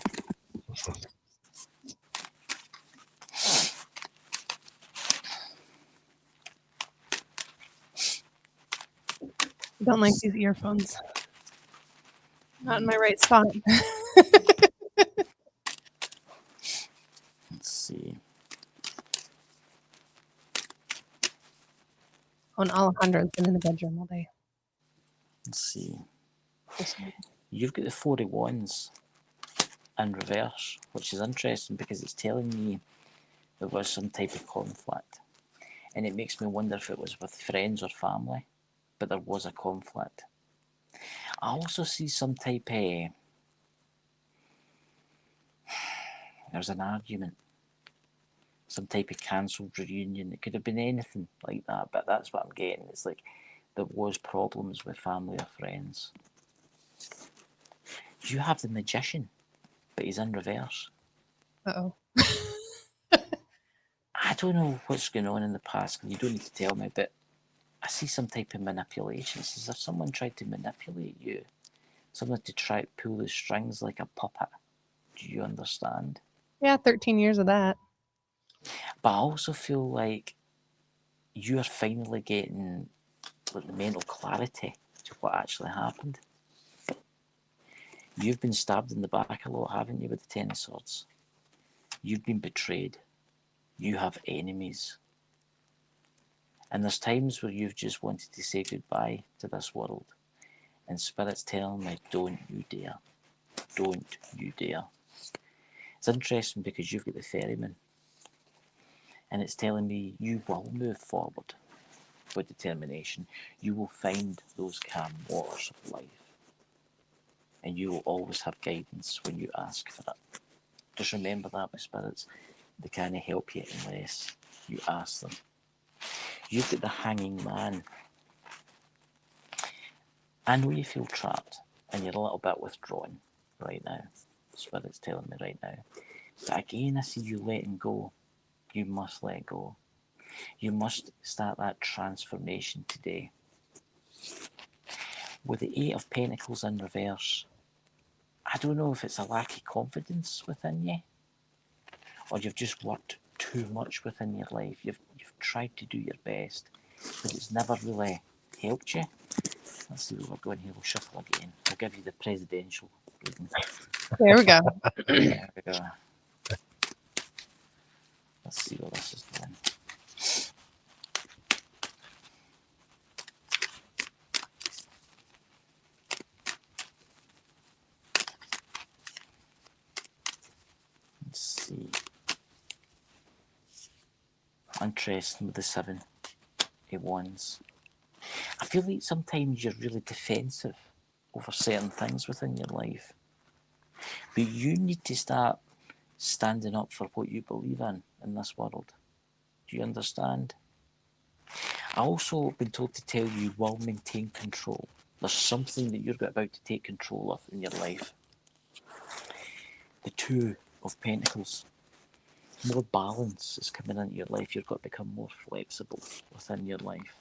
I don't like these earphones. Not in my right spot. Let's see. Oh, and Alejandro's been in the bedroom all day. Let's see. This morning. You've got the Four of Wands in reverse, which is interesting because it's telling me there was some type of conflict. And it makes me wonder if it was with friends or family, but there was a conflict. I also see some type of... There's an argument. Some type of cancelled reunion. It could have been anything like that, but that's what I'm getting. It's like there was problems with family or friends. You have the Magician, but he's in reverse. Uh-oh. I don't know what's going on in the past, and you don't need to tell me, but I see some type of manipulation. It's as if someone tried to manipulate you. Someone to try to pull the strings like a puppet. Do you understand? Yeah, 13 years of that. But I also feel like you are finally getting like the mental clarity to what actually happened. You've been stabbed in the back a lot, haven't you, with the Ten of Swords? You've been betrayed. You have enemies. And there's times where you've just wanted to say goodbye to this world. And Spirit's telling me, don't you dare. Don't you dare. It's interesting because you've got the Ferryman. And it's telling me you will move forward with determination. You will find those calm waters of life. And you will always have guidance when you ask for it. Just remember that, my spirits. They can't help you unless you ask them. You've got the Hanging Man. I know you feel trapped and you're a little bit withdrawn right now. Spirit's telling me right now. But again, I see you letting go. You must let go. You must start that transformation today. With the Eight of Pentacles in reverse, I don't know if it's a lack of confidence within you, or you've just worked too much within your life. You've tried to do your best, but it's never really helped you. Let's see where we're going here. We'll shuffle again. I'll give you the presidential reading. There we go. There we go. Let's see what this is doing. Let's see. Interesting with the Seven of Wands. I feel like sometimes you're really defensive over certain things within your life. But you need to start standing up for what you believe in this world. Do you understand? I also been told to tell you will maintain control. There's something that you're about to take control of in your life. The Two of Pentacles. More balance is coming into your life. You've got to become more flexible within your life.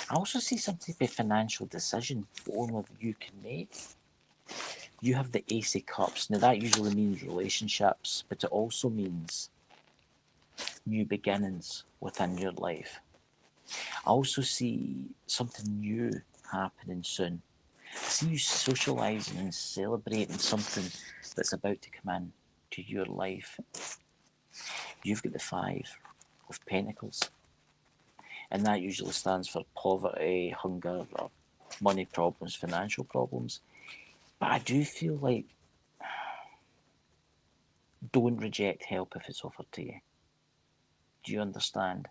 I also see some type of financial decision that only you can make. You have the Ace of Cups. Now that usually means relationships, but it also means new beginnings within your life. I also see something new happening soon. I see you socialising and celebrating something that's about to come in to your life. You've got the Five of Pentacles. And that usually stands for poverty, hunger, or money problems, financial problems. But I do feel like don't reject help if it's offered to you. Do you understand?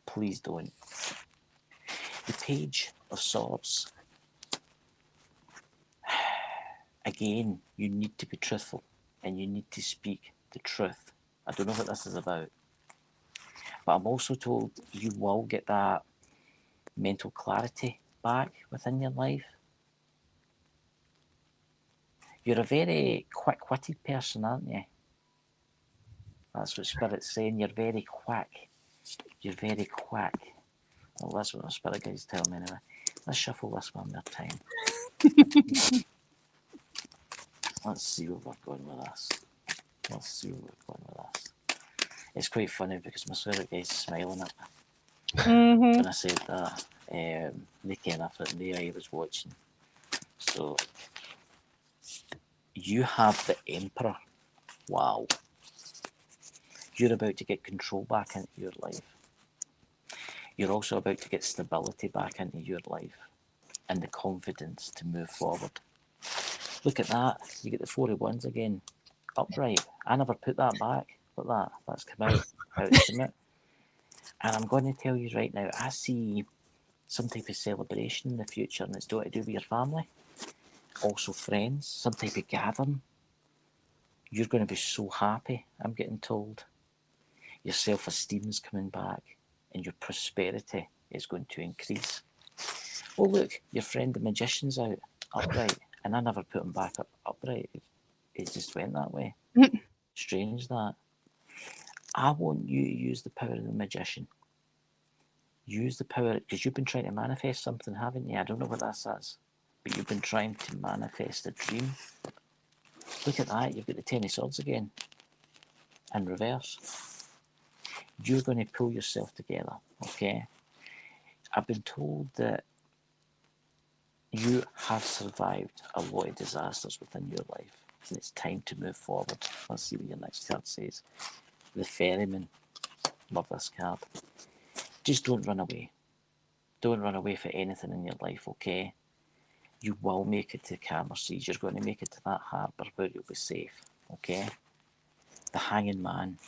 Please don't. The Page of Swords. Again, you need to be truthful and you need to speak the truth. I don't know what this is about. But I'm also told you will get that mental clarity back within your life. You're a very quick-witted person, aren't you? That's what Spirit's saying. You're very quick. You're very quick. Well, that's what my spirit guides tell me anyway. Let's shuffle this one more time. Let's see where we're going with this. It's quite funny because my spirit guide's smiling at me when I said that. They kind of thought I was watching. So, you have the Emperor. Wow. You're about to get control back into your life. You're also about to get stability back into your life and the confidence to move forward. Look at that. You get the 4 of Wands again. Upright. I never put that back. Look at that. That's come out. How it's come out. And I'm going to tell you right now, I see some type of celebration in the future, and it's got to do with your family. Also friends, some type of gathering. You're going to be so happy, I'm getting told. Your self-esteem is coming back, and your prosperity is going to increase. Oh look, your friend the magician's out, upright, and I never put him back upright. It just went that way. Strange that. I want you to use the power of the magician. Use the power, because you've been trying to manifest something, haven't you? I don't know what that is, but you've been trying to manifest a dream. Look at that, you've got the 10 of Swords again, in reverse. You're going to pull yourself together, okay? I've been told that you have survived a lot of disasters within your life, and it's time to move forward. Let's see what your next card says. The Ferryman. Love this card. Just don't run away. Don't run away for anything in your life, okay? You will make it to calmer seas. You're going to make it to that harbour where you'll be safe, okay? The Hanging Man.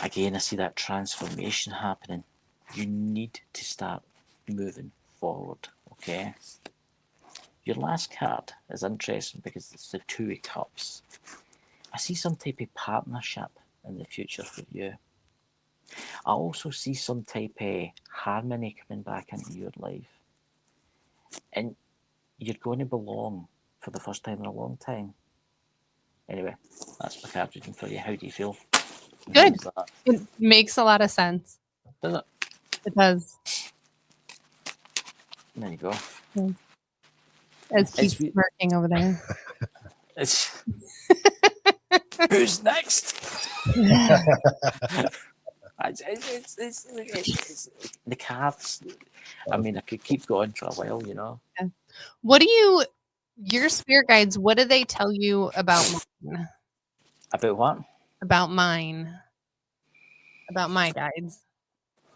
Again, I see that transformation happening. You need to start moving forward, okay? Your last card is interesting because it's the 2 of Cups. I see some type of partnership in the future for you. I also see some type of harmony coming back into your life. And you're going to belong for the first time in a long time. Anyway, that's my card reading for you. How do you feel? Good. It makes a lot of sense. Does it? It does. There you go. As Keith's smirking over there. It's who's next? It's the cards. I mean, I could keep going for a while, you know. Yeah. What do your spirit guides, what do they tell you about mine? About what? About mine. About my guides.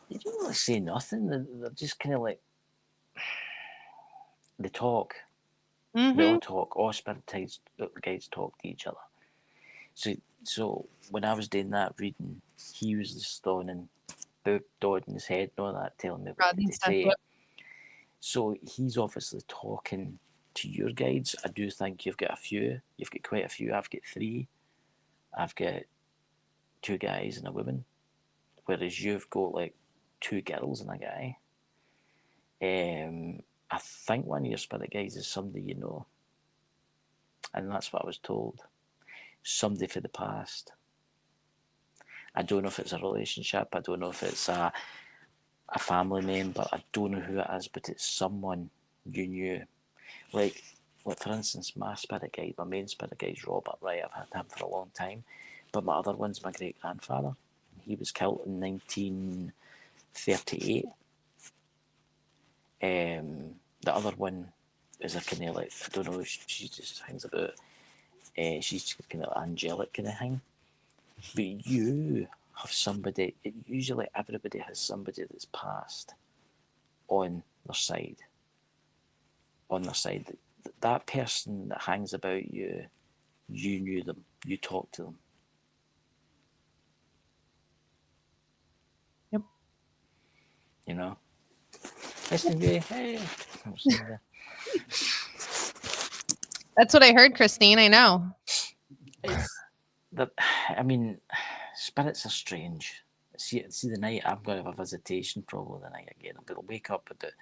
They don't really say nothing. They're just kind of like, they talk. They all talk. All spirit guides talk to each other. So when I was doing that reading, he was just nodding his head and all that, telling me what to say. So he's obviously talking to your guides. I do think you've got a few. You've got quite a few. I've got 3. I've got 2 guys and a woman, whereas you've got like 2 girls and a guy. I think one of your spirit guides is somebody you know, and that's what I was told. Somebody for the past. I don't know if it's a relationship. I don't know if it's a family member. I don't know who it is, but it's someone you knew. Like for instance, my spirit guide, my main spirit guide is Robert, right? I've had him for a long time. But my other one's my great-grandfather. He was killed in 1938. The other one is a kind of like, I don't know, she just hangs about. She's kind of angelic kind of thing. But you have somebody, usually everybody has somebody that's passed on their side. That person that hangs about you, you knew them, you talked to them. Yep. You know? Listen to me, hey. That's what I heard, Christine. I know. I mean, spirits are strange. See the night I'm going to have a visitation probably the night again. I'm going to wake up about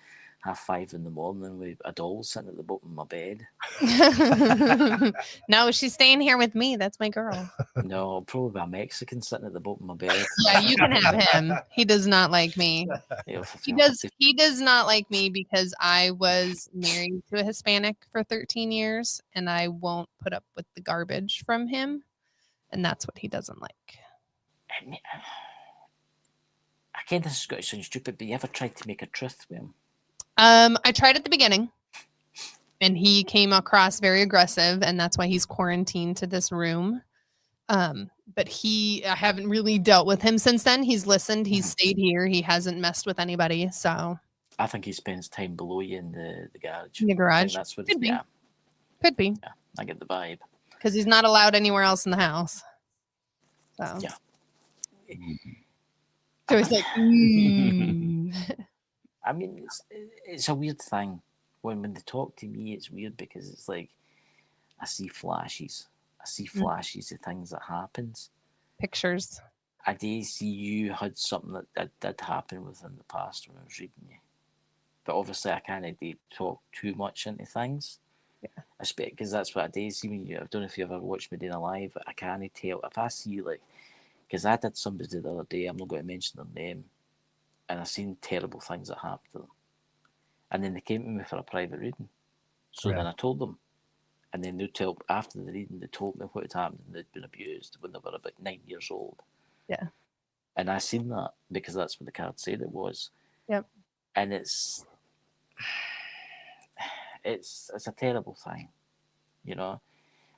5 in the morning with a doll sitting at the bottom of my bed. No, she's staying here with me. That's my girl. No, probably a Mexican sitting at the bottom of my bed. Yeah, you can have him. He does not like me. He does not like me because I was married to a Hispanic for 13 years and I won't put up with the garbage from him. And that's what he doesn't like. Again, this is going to sound stupid, but you ever tried to make a truth with him? I tried at the beginning and he came across very aggressive and that's why he's quarantined to this room. But I haven't really dealt with him since then. He's listened. He's stayed here. He hasn't messed with anybody. So I think he spends time below you in the garage. In the garage. That's what Could be. Yeah, could be yeah, I get the vibe. because he's not allowed anywhere else in the house. So Yeah. So he's like, I mean, it's a weird thing. When they talk to me, it's weird because it's like I see flashes. I see flashes of things that happens. Pictures. I did see you had something that did happen within the past when I was reading you. But obviously I can't talk too much into things. Yeah. Because that's what I did see when you, I don't know if you ever watched me doing a live, but I can't tell. If I see like, because I did somebody the other day, I'm not going to mention their name, and I seen terrible things that happened to them. And then they came to me for a private reading. So then I told them. And then after the reading, they told me what had happened and they'd been abused when they were about 9 years old. Yeah. And I seen that because that's what the card said it was. Yep. And it's a terrible thing, you know.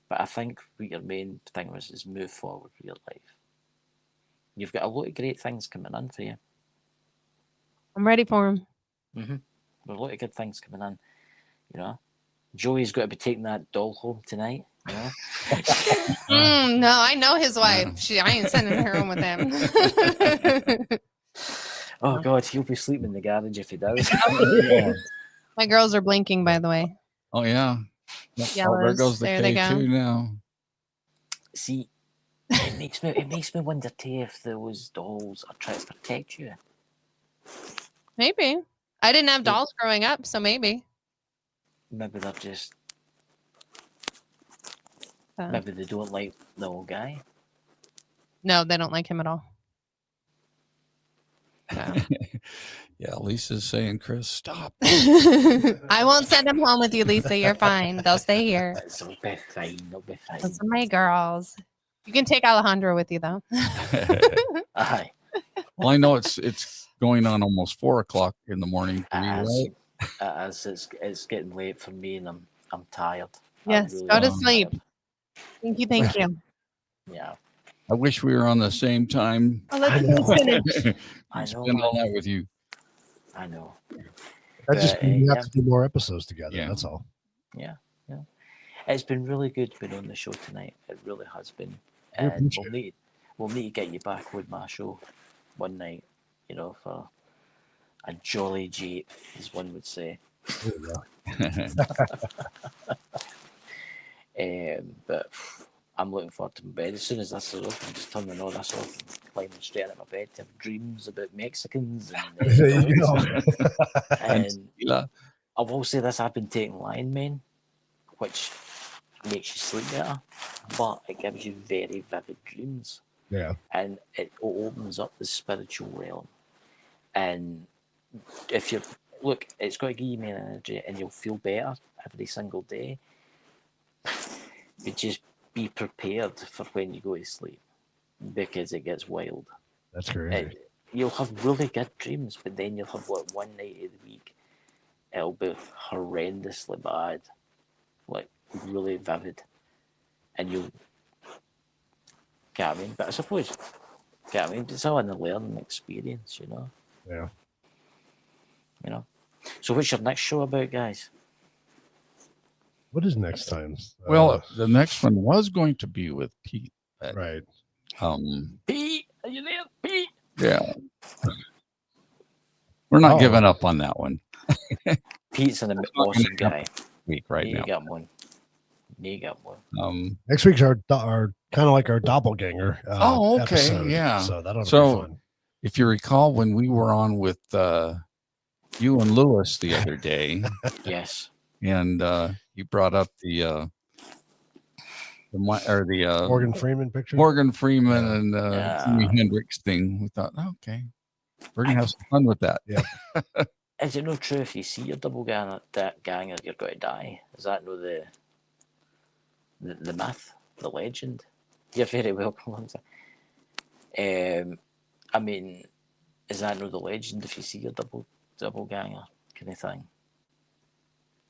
But I think what your main thing was is move forward with your life. You've got a lot of great things coming in for you. I'm ready for him. Mm-hmm. There's a lot of good things coming in, you know. Joey's got to be taking that doll home tonight, you know. No, I know his wife. I ain't sending her home with him. Oh God, he'll be sleeping in the garage if he does. My girls are blinking, by the way. Oh yeah. Yellows. There goes the There they K2 go. now. See, it makes me wonder too if those dolls are trying to protect you. Maybe. I didn't have dolls growing up, so maybe. Maybe they're just. Maybe they don't like the old guy. No, they don't like him at all. No. Yeah, Lisa's saying, Chris, stop. I won't send them home with you, Lisa. You're fine. They'll stay here. They'll be fine. They'll be fine. Those are my girls. You can take Alejandro with you, though. Aye. Well, I know it's going on almost 4:00 in the morning for you, right? It's getting late for me, and I'm tired. Yes, really go to am sleep. tired. Thank you. Yeah. I wish we were on the same time. Oh, let's finish. I know. Spend all night with you. I know. That just means we have to do more episodes together. Yeah. That's all. Yeah. It's been really good being on the show tonight. It really has been. We And appreciate we'll need to get you back with my show one night, you know, for a jolly Jeep, as one would say. There you go. But I'm looking forward to my bed. As soon as this is off, I'm just turning all this off and climbing straight out of my bed to have dreams about Mexicans. And, There you go. and I will say this, I've been taking Lion Mane, which makes you sleep better, but it gives you very vivid dreams. Yeah. And it opens up the spiritual realm. And if you look, it's got to give you more energy and you'll feel better every single day. But just be prepared for when you go to sleep because it gets wild. That's crazy. You'll have really good dreams, but then you'll have like one night of the week, it'll be horrendously bad, like really vivid, and you'll get what I mean. But I suppose, get what I mean. It's all in the learning experience, you know. Yeah. You know. So what's your next show about, guys? What is next time? Well, the next one was going to be with Pete. Right. Pete, are you there? Pete. Yeah. We're not giving up on that one. Pete's an awesome guy. Week right now. You got one. Next week's our kind of like our doppelganger. Okay. Episode, Yeah. So that'll be fun. If you recall, when we were on with you and Lewis the other day, Yes. and you brought up the Morgan Freeman picture. Morgan Freeman Yeah. and Yeah. Jimi Hendrix thing. We thought, okay, we're gonna have some fun with that. Yeah. Is it not true if you see your double ganger, you're going to die? Is that no the myth, the legend? You're very welcome. I mean, is that no the legend if you see your double ganger kind of thing?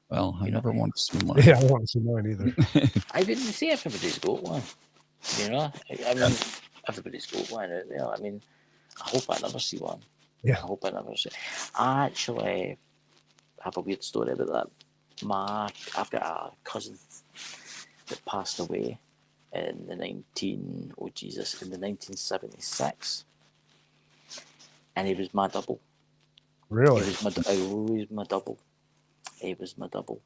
Well, I You know? never want to see mine. Yeah, I don't want to see mine either. I didn't see everybody's got one. You know, I mean, everybody's got one out there. I mean, I hope I never see one. Yeah. I hope I never see. I actually have a weird story about that. I've got a cousin that passed away in the 1976, and he was my double. Really? He was my double. He was my double,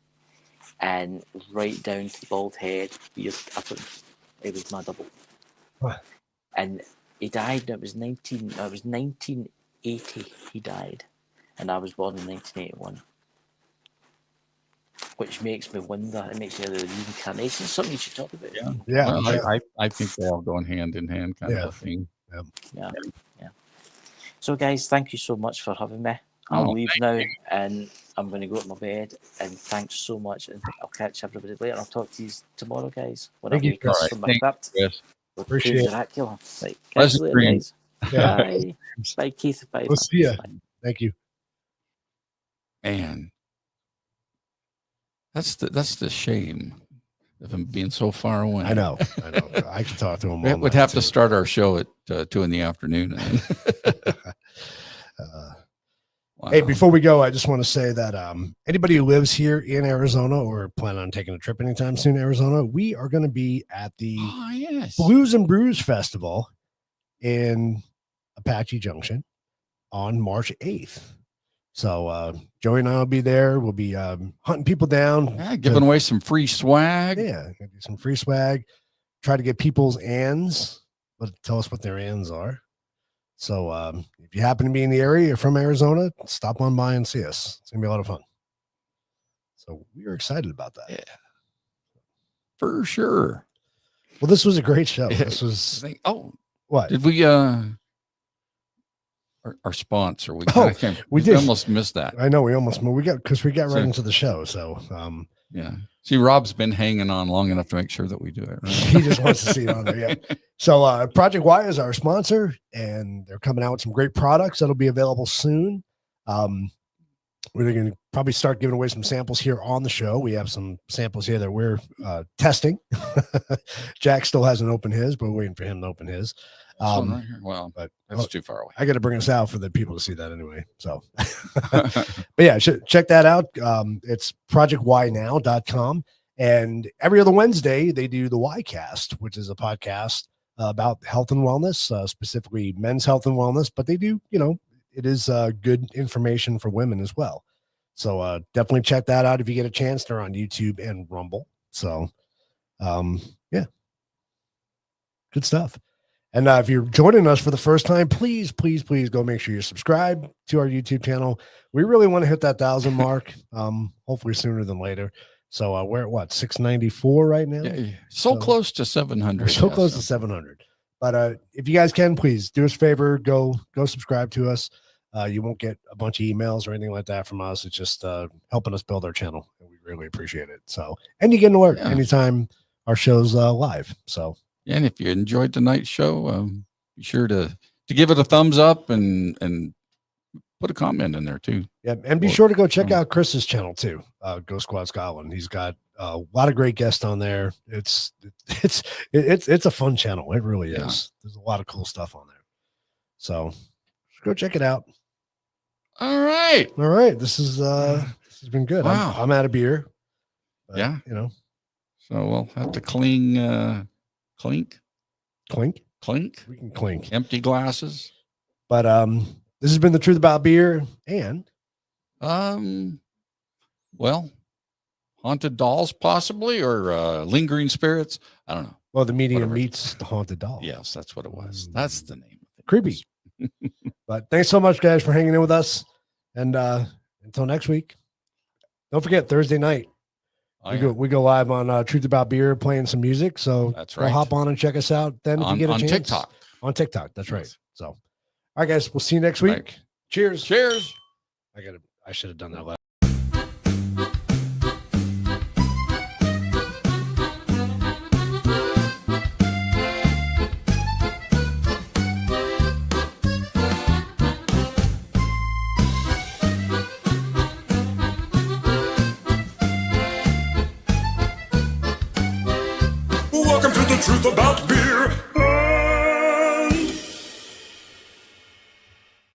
and right down to the bald head, beard, everything. He was my double. What? And he died. It was 1980. He died, and I was born in 1981. Which makes me wonder. It makes me the reincarnation. Something you should talk about. Yeah. Yeah. Well, yeah. I think they're all going hand in hand, kind of a thing. Yeah. So, guys, thank you so much for having me. I'll leave now, and I'm going to go to my bed. And thanks so much, and I'll catch everybody later. I'll talk to you tomorrow, guys. When I wake up from my crypt with Appreciate it. Dracula. Right, catch you later, guys. Yeah. Bye. Bye, Keith. Bye. We'll see ya. Bye. Thank you. Man, that's the shame of him being so far away. I know. I can talk to him. We would have to start our show at 2 in the afternoon. Wow. Hey, before we go, I just want to say that anybody who lives here in Arizona or plan on taking a trip anytime soon to Arizona, we are going to be at the Blues and Brews Festival in Apache Junction on March 8th. So Joey and I will be there. We'll be hunting people down. Yeah, giving away some free swag. Yeah, do some free swag. Try to get people's ands, but tell us what their ands are. So if you happen to be in the area, you're from Arizona, stop on by and see us. It's going to be a lot of fun. So we are excited about that. Yeah, for sure. Well, this was a great show. This was... what? Did we... our sponsor. We almost missed that. I know we almost we got right into the show. So yeah. See, Rob's been hanging on long enough to make sure that we do it. Right? He just wants to see it on there. Yeah. So Project Y is our sponsor, and they're coming out with some great products that'll be available soon. We're going to probably start giving away some samples here on the show. We have some samples here that we're testing. Jack still hasn't opened his, but we're waiting for him to open his. Right here. Well, but that's too far away. I got to bring us out for the people to see that anyway. So, but yeah, check that out. It's projectynow.com. And every other Wednesday, they do the YCast, which is a podcast about health and wellness, specifically men's health and wellness. But they do, it is good information for women as well. So definitely check that out if you get a chance. They're on YouTube and Rumble. So, yeah, good stuff. And if you're joining us for the first time, please go make sure you subscribe to our YouTube channel. We really want to hit that 1,000 mark, hopefully sooner than later. So we're at what, 694 right now? Yeah, so close to 700. So close to 700. But if you guys can, please do us a favor, go subscribe to us. You won't get a bunch of emails or anything like that from us. It's just helping us build our channel, and we really appreciate it. So, and you get an alert anytime our show's live. So. And if you enjoyed tonight's show, be sure to give it a thumbs up and put a comment in there too. Yeah, and be sure to go check out Chris's channel too, Go Squad Scotland. He's got a lot of great guests on there. It's a fun channel. It really is. There's a lot of cool stuff on there. So go check it out. All right. This has been good. Wow. I'm out of beer. But, yeah. So we'll have to clink. We can clink. Empty glasses. But this has been the truth about beer, and well, haunted dolls possibly, or lingering spirits. I don't know. Well, the medium meets the haunted doll. Yes, that's what it was. That's the name of it. Creepy. But thanks so much, guys, for hanging in with us, and until next week. Don't forget Thursday night. We go live on Truth About Beer, playing some music. So That's go right. hop on and check us out. Then if you get a on chance, TikTok. On TikTok, that's right. Yes. So, all right, guys, we'll see you next week. Right. Cheers. Cheers. I should have done that last. Welcome to the Truth About Beer.